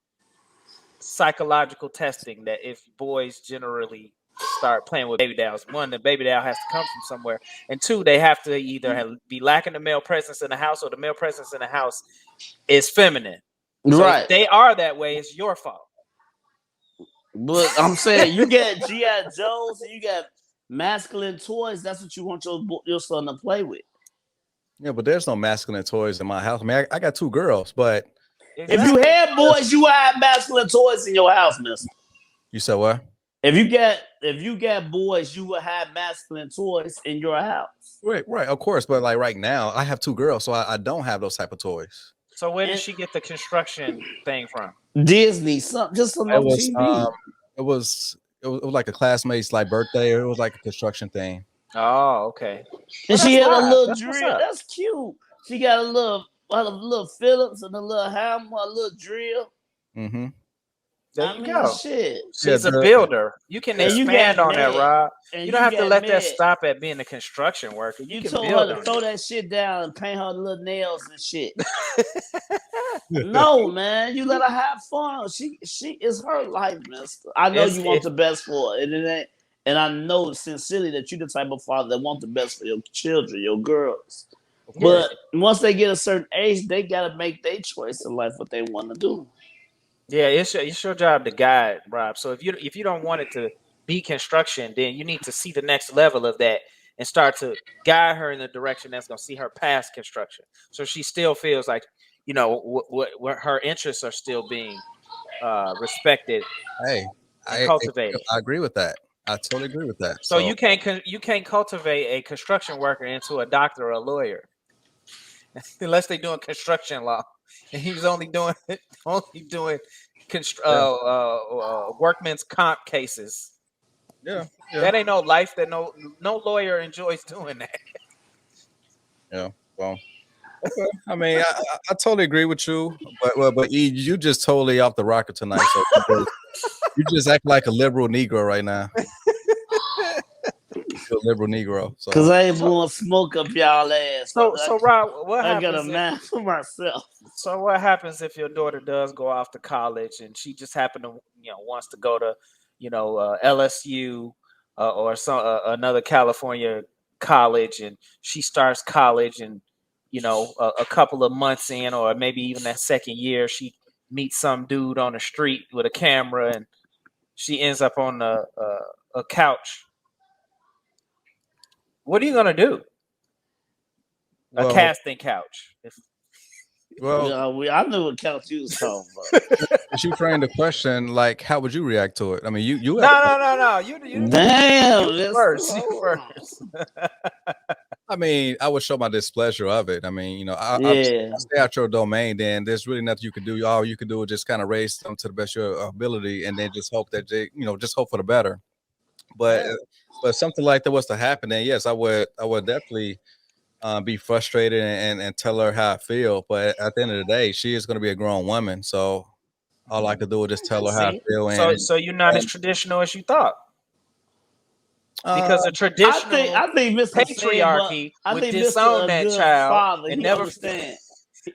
psychological testing that if boys generally start playing with baby dolls, one, the baby doll has to come from somewhere, and two, they have to either be lacking the male presence in the house, or the male presence in the house is feminine. So right. If they are that way, it's your fault. But I'm saying you get G.I. Joes and you got masculine toys. That's what you want your son to play with. Yeah, but there's no masculine toys in my house. I mean, I got two girls, but if you had boys, you would have masculine toys in your house, mister. You said what? If you got boys, you would have masculine toys in your house. Right, of course. But like right now, I have two girls, so I don't have those type of toys. So where did she get the construction thing from? Disney, just some TV. It was like a classmate's birthday, or it was like a construction thing. Oh, okay. And she had a little drill. That's cute. She got a little Phillips and a little hammer, a little drill. Mm-hmm. There you go. Shit. She's a builder. You can expand on that, Rob. You don't have to let that stop at being a construction worker. You can told build her to throw that shit down and paint her little nails and shit. No, man. You let her have fun. She is her life, mister. I know you want the best for her. And I know sincerely that you're the type of father that want the best for your children, your girls. But once they get a certain age, they gotta make their choice in life what they want to do. Yeah, it's your job to guide, Rob. So if you don't want it to be construction, then you need to see the next level of that and start to guide her in the direction that's going to see her past construction. So she still feels like, what her interests are still being respected. Hey, cultivated. I agree with that. I totally agree with that. So you can't cultivate a construction worker into a doctor or a lawyer unless they're doing construction law. And he was only doing workman's comp cases. Yeah. That ain't no life that no lawyer enjoys doing that. Yeah, well, okay. I mean, I totally agree with you, but you just totally off the rocker tonight. So you just act like a liberal Negro right now. You're a liberal Negro. Because I ain't blowing smoke up y'all ass. So Rob, what happens? I got a man for myself. So what happens if your daughter does go off to college and she just happened to wants to go to LSU or some another California college, and she starts college, and a couple of months in, or maybe even that second year, she meets some dude on the street with a camera, and she ends up on a couch. What are you gonna do? A casting couch. Well, I knew what couch you was talking about. She framed the question like, how would you react to it? I mean, you. No. You damn. first. You first. I mean, I would show my displeasure of it. I mean, you know, I stay out your domain. Then there's really nothing you can do. All you can do is just kind of raise them to the best of your ability, and then just hope that they, you know, just hope for the better. But but something like that was to happen, then yes, I would definitely be frustrated and tell her how I feel. But at the end of the day, she is going to be a grown woman, so all I could do is just tell her how I feel. So you're not as traditional as you thought. Because the traditional I think Mr. patriarchy would disown that child father, and never understand.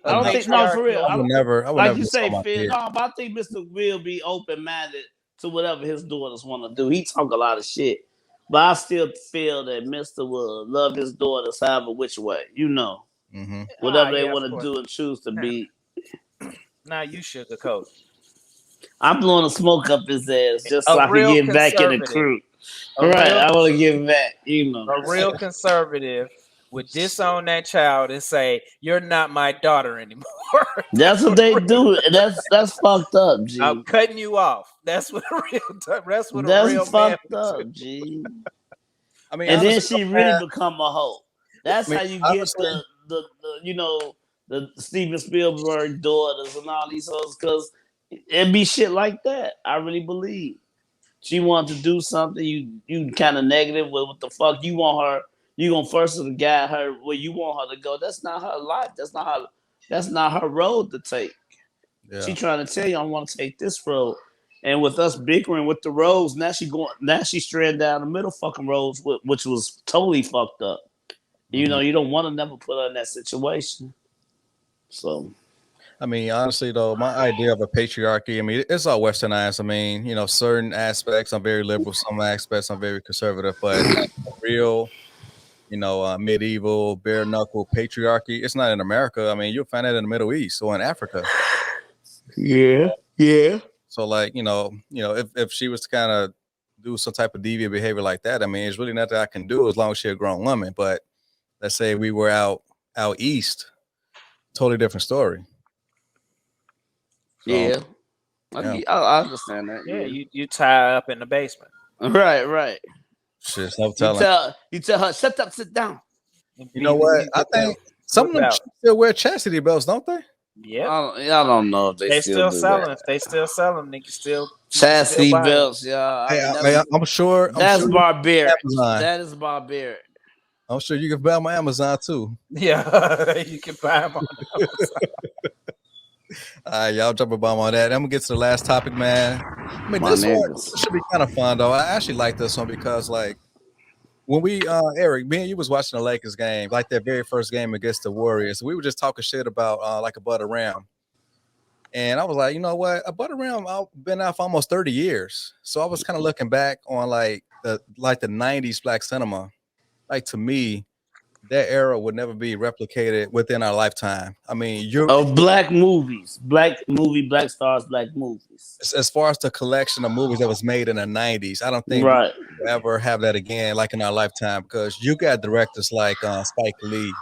I don't think for real. I would never like you say, Phil. No, but I think Mr. will be open minded to whatever his daughters want to do. He talk a lot of shit, but I still feel that Mr. will love his daughters however which way, you know, whatever they want to do and choose to be. Now you sugar coat. I'm blowing a smoke up his ass just so I can get back in the crew. Right, I want to give back, you know. A real conservative would disown that child and say, "You're not my daughter anymore." That's what they do. That's fucked up, G. I'm cutting you off. That's what a real. That's what that's a real fucked man up, G. I mean, and then she really become a hoe. That's how you get the you know, the Steven Spielberg daughters and all these hoes, because it be shit like that. I really believe. She wanted to do something, you kind of negative with what the fuck you want her. You gonna first of guide her where you want her to go. That's not her life. That's not her road to take. Yeah. She trying to tell you I want to take this road. And with us bickering with the roads, now she's straying down the middle fucking roads, which was totally fucked up. You know, you don't want to never put her in that situation. So I mean, honestly, though, my idea of a patriarchy, I mean, it's all westernized. I mean, you know, certain aspects I'm very liberal, some aspects I'm very conservative, but real, you know, medieval, bare knuckle patriarchy, it's not in America. I mean, you'll find it in the Middle East or in Africa. Yeah. So, like, you know, if she was to kind of do some type of deviant behavior like that, I mean, it's really nothing I can do as long as she's a grown woman. But let's say we were out east, totally different story. So, yeah. I understand that. Yeah, you tie up in the basement. Right. Shit, no telling. You tell her, shut up, sit down. You know what? I think some of them still wear chastity belts, don't they? Yeah. I don't know if they still sell them. If they still sell them, they can still chastity belts. Yeah, I'm sure. That's barbaric. That is barbaric. I'm sure you can buy them on Amazon too. Yeah, you can buy them on Amazon. All right, y'all drop a bomb on that. I'm gonna get to the last topic, man. I mean, this one should be kind of fun though. I actually like this one because, like, when we Eric, me and you was watching the Lakers game, like their very first game against the Warriors, we were just talking shit about like a butter ram. And I was like, you know what? A butter ram, I've been out for almost 30 years. So I was kind of looking back on like the 90s black cinema. Like, to me, that era would never be replicated within our lifetime. I mean, black movies, black stars, black movies. As far as the collection of movies that was made in the 90s, I don't think we'll ever have that again, like in our lifetime, because you got directors like Spike Lee,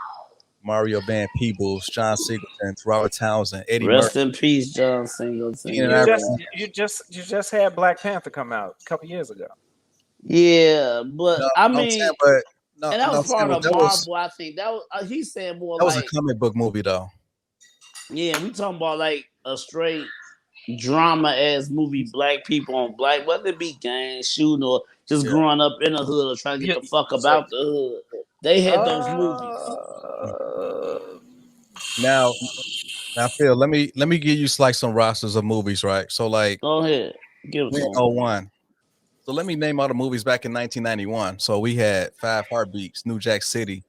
Mario Van Peebles, John Singleton, Robert Townsend, Eddie Rest Murphy. in peace, John Singleton. You just had Black Panther come out a couple years ago. Yeah, but I mean, no, and that was part of Marvel. I think that was he's saying more. That was a comic book movie, though. Yeah, we talking about like a straight drama ass movie, black people on black, whether it be gang shooting or just growing up in the hood or trying to get the fuck about the hood. They had those movies. Now, Phil, let me give you like some rosters of movies, right? So, like, go ahead, give it 01. So let me name all the movies back in 1991. So we had 5 Heartbeats, New Jack City,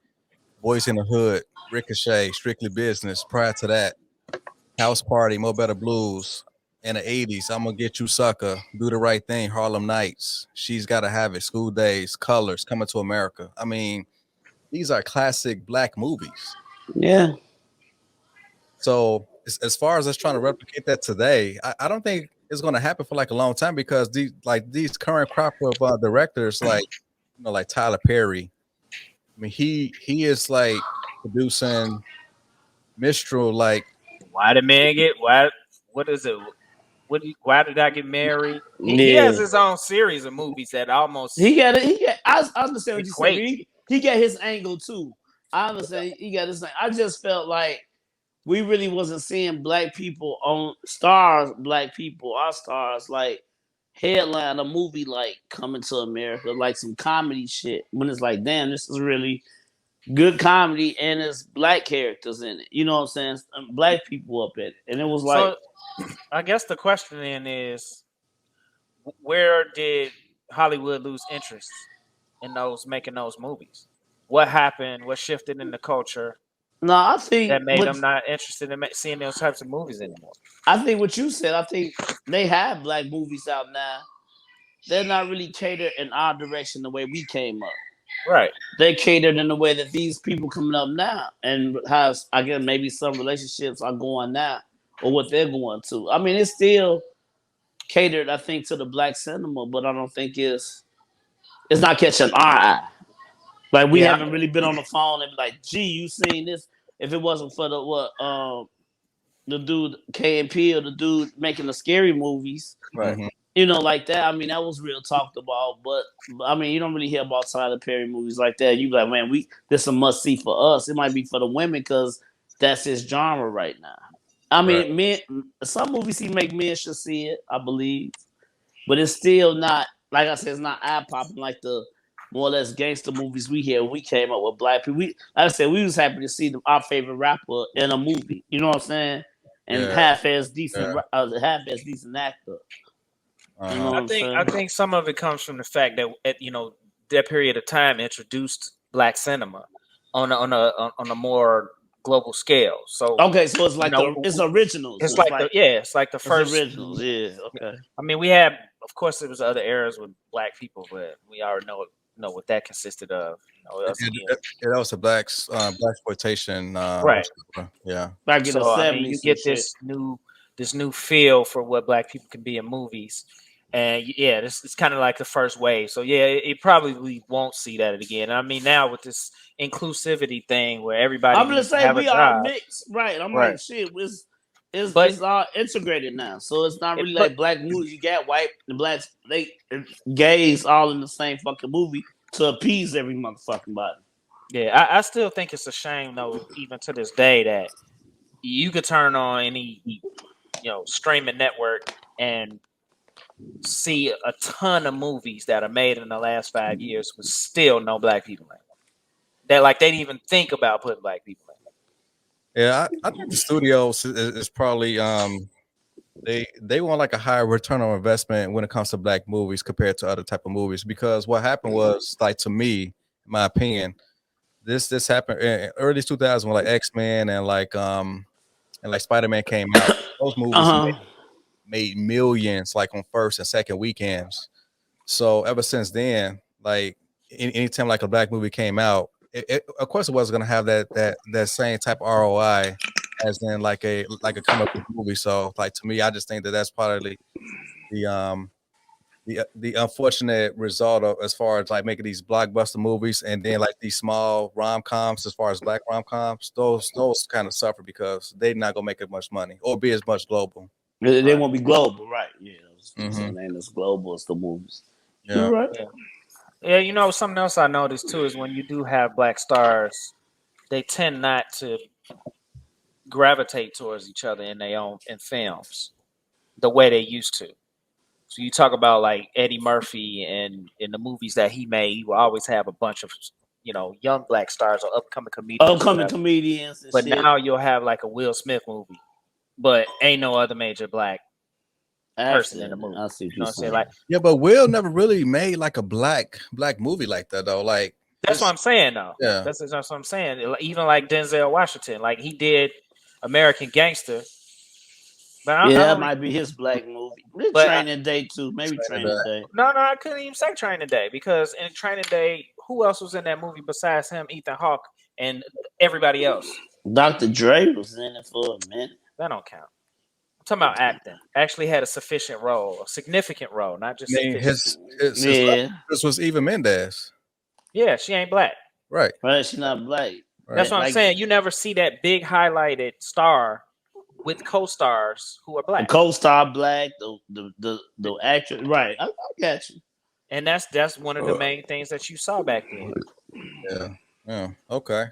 Boys in the Hood, Ricochet, Strictly Business. Prior to that, House Party, Mo Better Blues. In the 80s, I'm Gonna Get You Sucker, Do the Right Thing, Harlem Nights, She's Gotta Have It, School Days, Colors, Coming to America. I mean, these are classic black movies. Yeah. So as far as us trying to replicate that today, I don't think it's going to happen for like a long time, because these current crop of directors, like, you know, like Tyler Perry. I mean, he is like producing Mistral. Like, why did man get why? What is it? Why did I get married? He has his own series of movies that almost I understand what you saying. He got his angle too. I understand you got this thing. I just felt like we really wasn't seeing black people on stars, black people, our stars, like headline a movie like Coming to America, like some comedy shit. When it's like, damn, this is really good comedy and there's black characters in it. You know what I'm saying? Black people up in it. And it was like, So I guess the question then is, where did Hollywood lose interest in those making those movies? What happened? What shifted in the culture no, I think that made them not interested in seeing those types of movies anymore? I think what you said, I think they have black movies out now. They're not really catered in our direction the way we came up. Right. They catered in the way that these people coming up now, and how I guess maybe some relationships are going now, or what they're going to. I mean, it's still catered, I think, to the black cinema, but I don't think it's not catching our eye. Like we haven't really been on the phone and be like, "Gee, you seen this?" If it wasn't for the dude K&P or the dude making the scary movies, Right. Mhm. you know, like that. I mean, that was real talked about. But I mean, you don't really hear about Tyler Perry movies like that. You be like, man, this a must see for us. It might be for the women because that's his genre right now. I mean, men. Some movies he make men should see it, I believe, but it's still not, like I said, it's not eye popping like the more or less gangster movies we hear. We came up with black people. Like I said, we was happy to see our favorite rapper in a movie. You know what I'm saying? And Yeah. half as decent actor. Uh-huh. You know what I'm saying? I think some of it comes from the fact that that period of time introduced black cinema on a more global scale. So Okay, so it's like it's originals. It's like the first originals. Yeah. Okay. I mean, we had, of course, there was other eras with black people, but we already know what that consisted of. That was a black exploitation. Right. Yeah. Back in the 70s. I mean, you get this new feel for what black people can be in movies. And yeah, it's kind of like the first wave. So yeah, it probably won't see that again. I mean, now with this inclusivity thing where everybody I'm gonna say we are mixed, right? I'm like, shit, it's all integrated now. So it's not really like black movies. You got white and blacks, gays all in the same fucking movie to appease every motherfucking body. Yeah, I still think it's a shame though, even to this day, that you could turn on any streaming network and see a ton of movies that are made in the last 5 years with still no black people in it. That like they didn't even think about putting black people in it. Yeah, I think the studios is probably they want like a higher return on investment when it comes to black movies compared to other type of movies, because what happened was, like, to me, in my opinion, this happened in early 2000s when like X-Men and like Spider-Man came out. Those movies made millions like on first and second weekends. So ever since then, like anytime like a black movie came out, of course it wasn't gonna have that same type of ROI as in like a comic book movie. So like to me, I just think that's probably the unfortunate result of, as far as like making these blockbuster movies and then like these small rom-coms, as far as black rom-coms, those kind of suffer because they're not gonna make as much money or be as much global. They won't be global, right? Yeah, and it's global as the movies. Yeah. You're right. Yeah, something else I noticed too is when you do have black stars, they tend not to gravitate towards each other in films the way they used to. So you talk about like Eddie Murphy and in the movies that he made, he will always have a bunch of young black stars or upcoming comedians. But shit. Now you'll have like a Will Smith movie, but ain't no other major black person in the movie. I see you know what I'm saying? Like, yeah, but Will never really made like a black movie like that though. Like that's what I'm saying though. Yeah, that's what I'm saying. Even like Denzel Washington, like he did American Gangster. But that might be his black movie. Training Day too, maybe Training Day. No, I couldn't even say Training Day because in Training Day, who else was in that movie besides him, Ethan Hawke, and everybody else? Dr. Dre was in it for a minute. That don't count. I'm talking about acting. Actually had a significant role, not just this was Eva Mendes. Yeah, she ain't black. Right, she's not black. Right. That's what I'm saying. You never see that big highlighted star with co-stars who are black. The co-star black, the actor, right? I got you. And that's one of the main things that you saw back then. Yeah. Okay.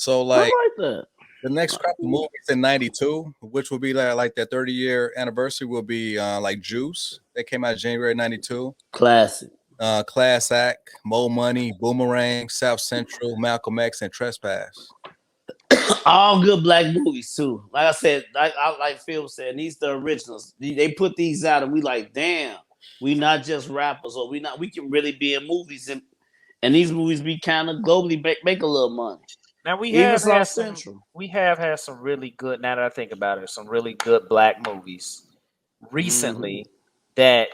So I like like that. the next crop of movies in '92, which will be like their 30-year anniversary, will be like Juice. That came out January '92. Classic. Class Act, Mo Money, Boomerang, South Central, Malcolm X, and Trespass. All good black movies too. Like I said, like Phil said, these the originals. They put these out, and we like, damn, we not just rappers, or we can really be in movies, and these movies be kind of globally make a little money. Now we Even have had South some. Central. We have had some really good. Now that I think about it, some really good black movies recently that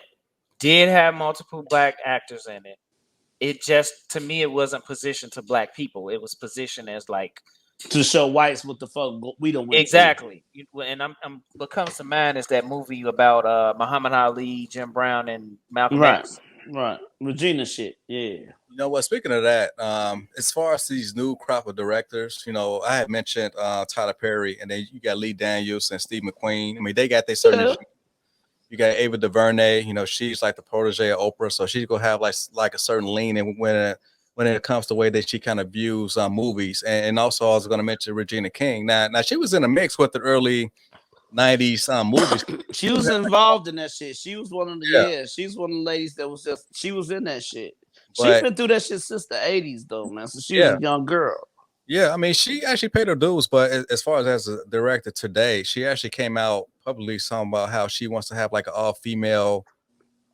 did have multiple black actors in it. It just, to me, it wasn't positioned to black people. It was positioned as like To show whites what the fuck we don't went exactly. And I'm what comes to mind is that movie about Muhammad Ali, Jim Brown, and Malcolm Right, X. right. Regina shit. Yeah. You know what? Speaking of that, as far as these new crop of directors, I had mentioned Tyler Perry, and then you got Lee Daniels and Steve McQueen. I mean, they got their certain. You got Ava DuVernay. She's like the protege of Oprah, so she's gonna have like a certain lean in when it comes to the way that she kind of views movies. And also, I was going to mention Regina King. Now she was in a mix with the early '90s movies. She was involved in that shit. She was one of the she's one of the ladies that was she was in that shit. She's been through that shit since the '80s though, man. So she was a young girl. Yeah, I mean, she actually paid her dues, but as far as a director today, she actually came out publicly talking about how she wants to have like an all-female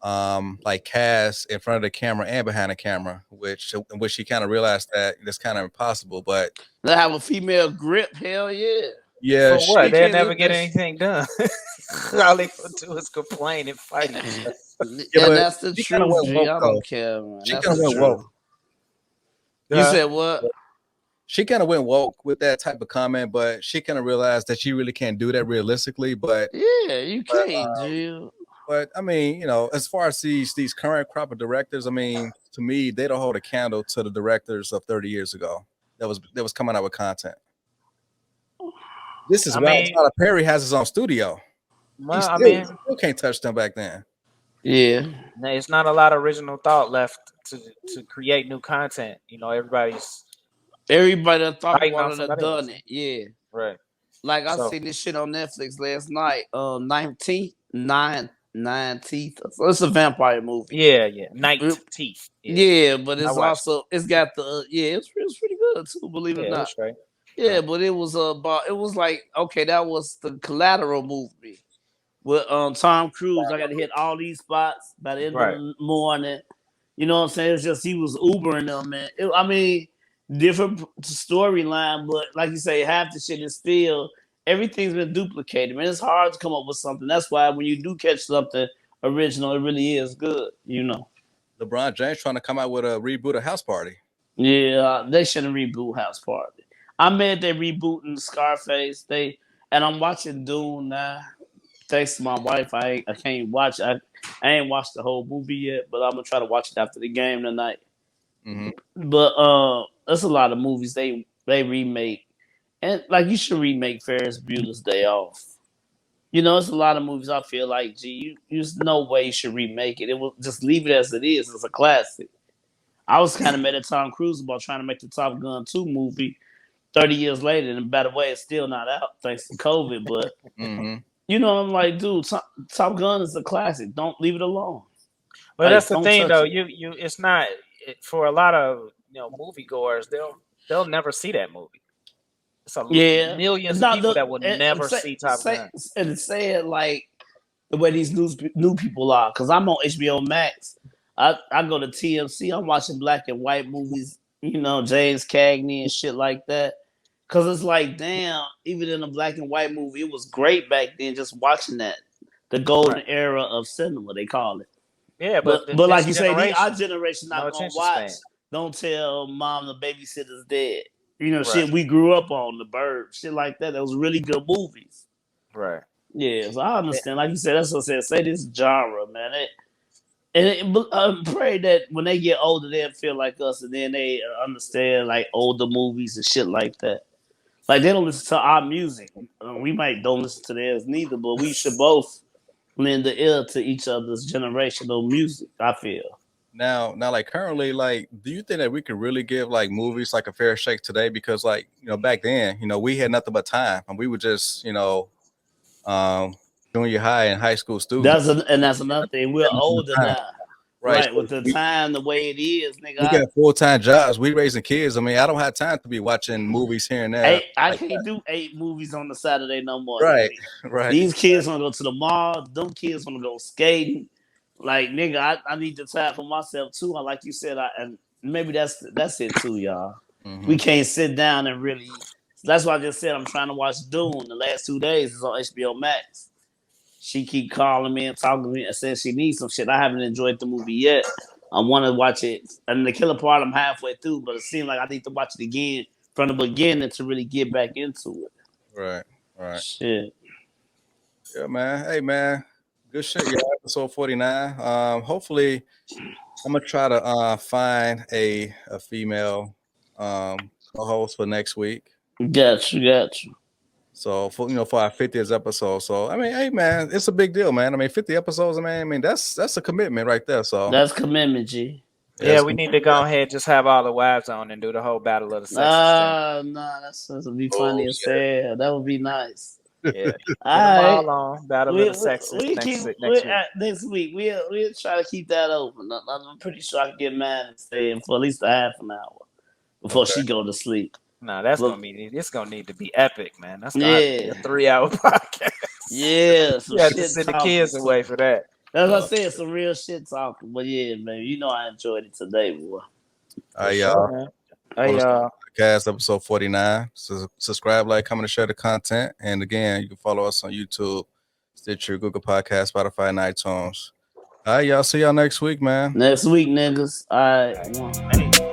like cast in front of the camera and behind the camera, which she kind of realized that that's kind of impossible. But they have a female grip, hell yeah. Yeah, for what? They'll never get anything done. All they do is complain and fight each other. Yeah, and that's the truth, G. I don't care, man. She kind of went woke. You said what? She kind of went woke with that type of comment, but she kind of realized that she really can't do that realistically. But yeah, you can't, G. But I mean, as far as these current crop of directors, I mean, to me, they don't hold a candle to the directors of 30 years ago that was coming out with content. This is why Tyler Perry has his own studio. Well, he still can't touch them back then. Yeah, it's not a lot of original thought left to create new content. Everybody that thought wanted to done it. Yeah, right. Like I seen this shit on Netflix last night. 9 Teeth. So it's a vampire movie. Yeah. Night Teeth. Yeah, but it's also it's got the it's pretty good too. Believe it or not. Right. Yeah, but it was like okay, that was the Collateral movie with Tom Cruise. I got to hit all these spots by the end of the morning. You know what I'm saying? It's just he was Ubering them, man. I mean, different storyline, but like you say, half the shit is still everything's been duplicated. Man, it's hard to come up with something. That's why when you do catch something original, it really is good. LeBron James trying to come out with a reboot of House Party. Yeah, they shouldn't reboot House Party. I'm mad they're rebooting Scarface. And I'm watching Dune now. Thanks to my wife, I can't watch. I ain't watched the whole movie yet, but I'm gonna try to watch it after the game tonight. Mm-hmm. But there's a lot of movies they remake, and like you should remake Ferris Bueller's Day Off. It's a lot of movies. I feel like, there's no way you should remake it. It will just leave it as it is. It's a classic. I was kind of mad at Tom Cruise about trying to make the Top Gun 2 movie 30 years later, and by the way, it's still not out thanks to COVID. But I'm like, dude, Top Gun is a classic. Don't leave it alone. Well, that's the thing, though. It's not for a lot of moviegoers. They'll never see that movie. It's millions of people that will never see Top Gun. And it's sad, like the way these new people are. Because I'm on HBO Max. I go to TMC. I'm watching black and white movies. James Cagney and shit like that. Because it's like, damn, even in a black and white movie, it was great back then just watching that. The golden era of cinema, they call it. Yeah, but like you say, our generation not going to watch. Don't tell mom the babysitter's dead. Shit we grew up on, The Bird, shit like that. That was really good movies. Right. Yeah, so I understand. Like you said, that's what I said. Say this genre, man. I pray that when they get older, they'll feel like us, and then they understand like older movies and shit like that. Like they don't listen to our music. We don't listen to theirs neither, but we should both lend the ear to each other's generational music. I feel. Now, like currently, like, do you think that we could really give like movies like a fair shake today? Because like, back then, we had nothing but time, and we were just, junior high and high school students. That's another thing. We're older now. Right. So With the time the way it is, nigga. We got full-time jobs. We raising kids. I mean, I don't have time to be watching movies here and there. I can't do 8 movies on a Saturday no more. Right. Nigga. Right. These kids want to go to the mall. Them kids want to go skating. Like, nigga, I need the time for myself too. Like you said, and maybe that's it too, y'all. Mm-hmm. We can't sit down and really. That's why I just said I'm trying to watch Dune. The last 2 days is on HBO Max. She keep calling me and talking to me and saying she needs some shit. I haven't enjoyed the movie yet. I want to watch it. And the killer part, I'm halfway through, but it seems like I need to watch it again from the beginning to really get back into it. Right. Shit. Yeah, man. Hey, man. Good shit, y'all. Episode 49. Hopefully, I'm going to try to find a female co-host for next week. Gotcha. So for our 50th episode. So I mean, hey man, it's a big deal, man. I mean, 50 episodes, man. I mean, that's a commitment right there. So that's commitment, G. Yeah, we need to go ahead and just have all the wives on and do the whole battle of the sexes. Nah, that's would be funny as hell. That would be nice. Yeah, all on battle of the sexes next week. We'll try to keep that open. I'm pretty sure I can get mad and stay for at least a half an hour before she go to sleep. No, gonna need to be epic, man. That's gonna be a 3-hour podcast. Yeah, you have to send the kids away for that. That's what I said, some real shit talking. But yeah, man, I enjoyed it today, boy. Y'all. Podcast episode 49. So subscribe, like, comment, and share the content. And again, you can follow us on YouTube, Stitcher, Google Podcast, Spotify, and iTunes. All right, y'all. See y'all next week, man. Next week, niggas. All right.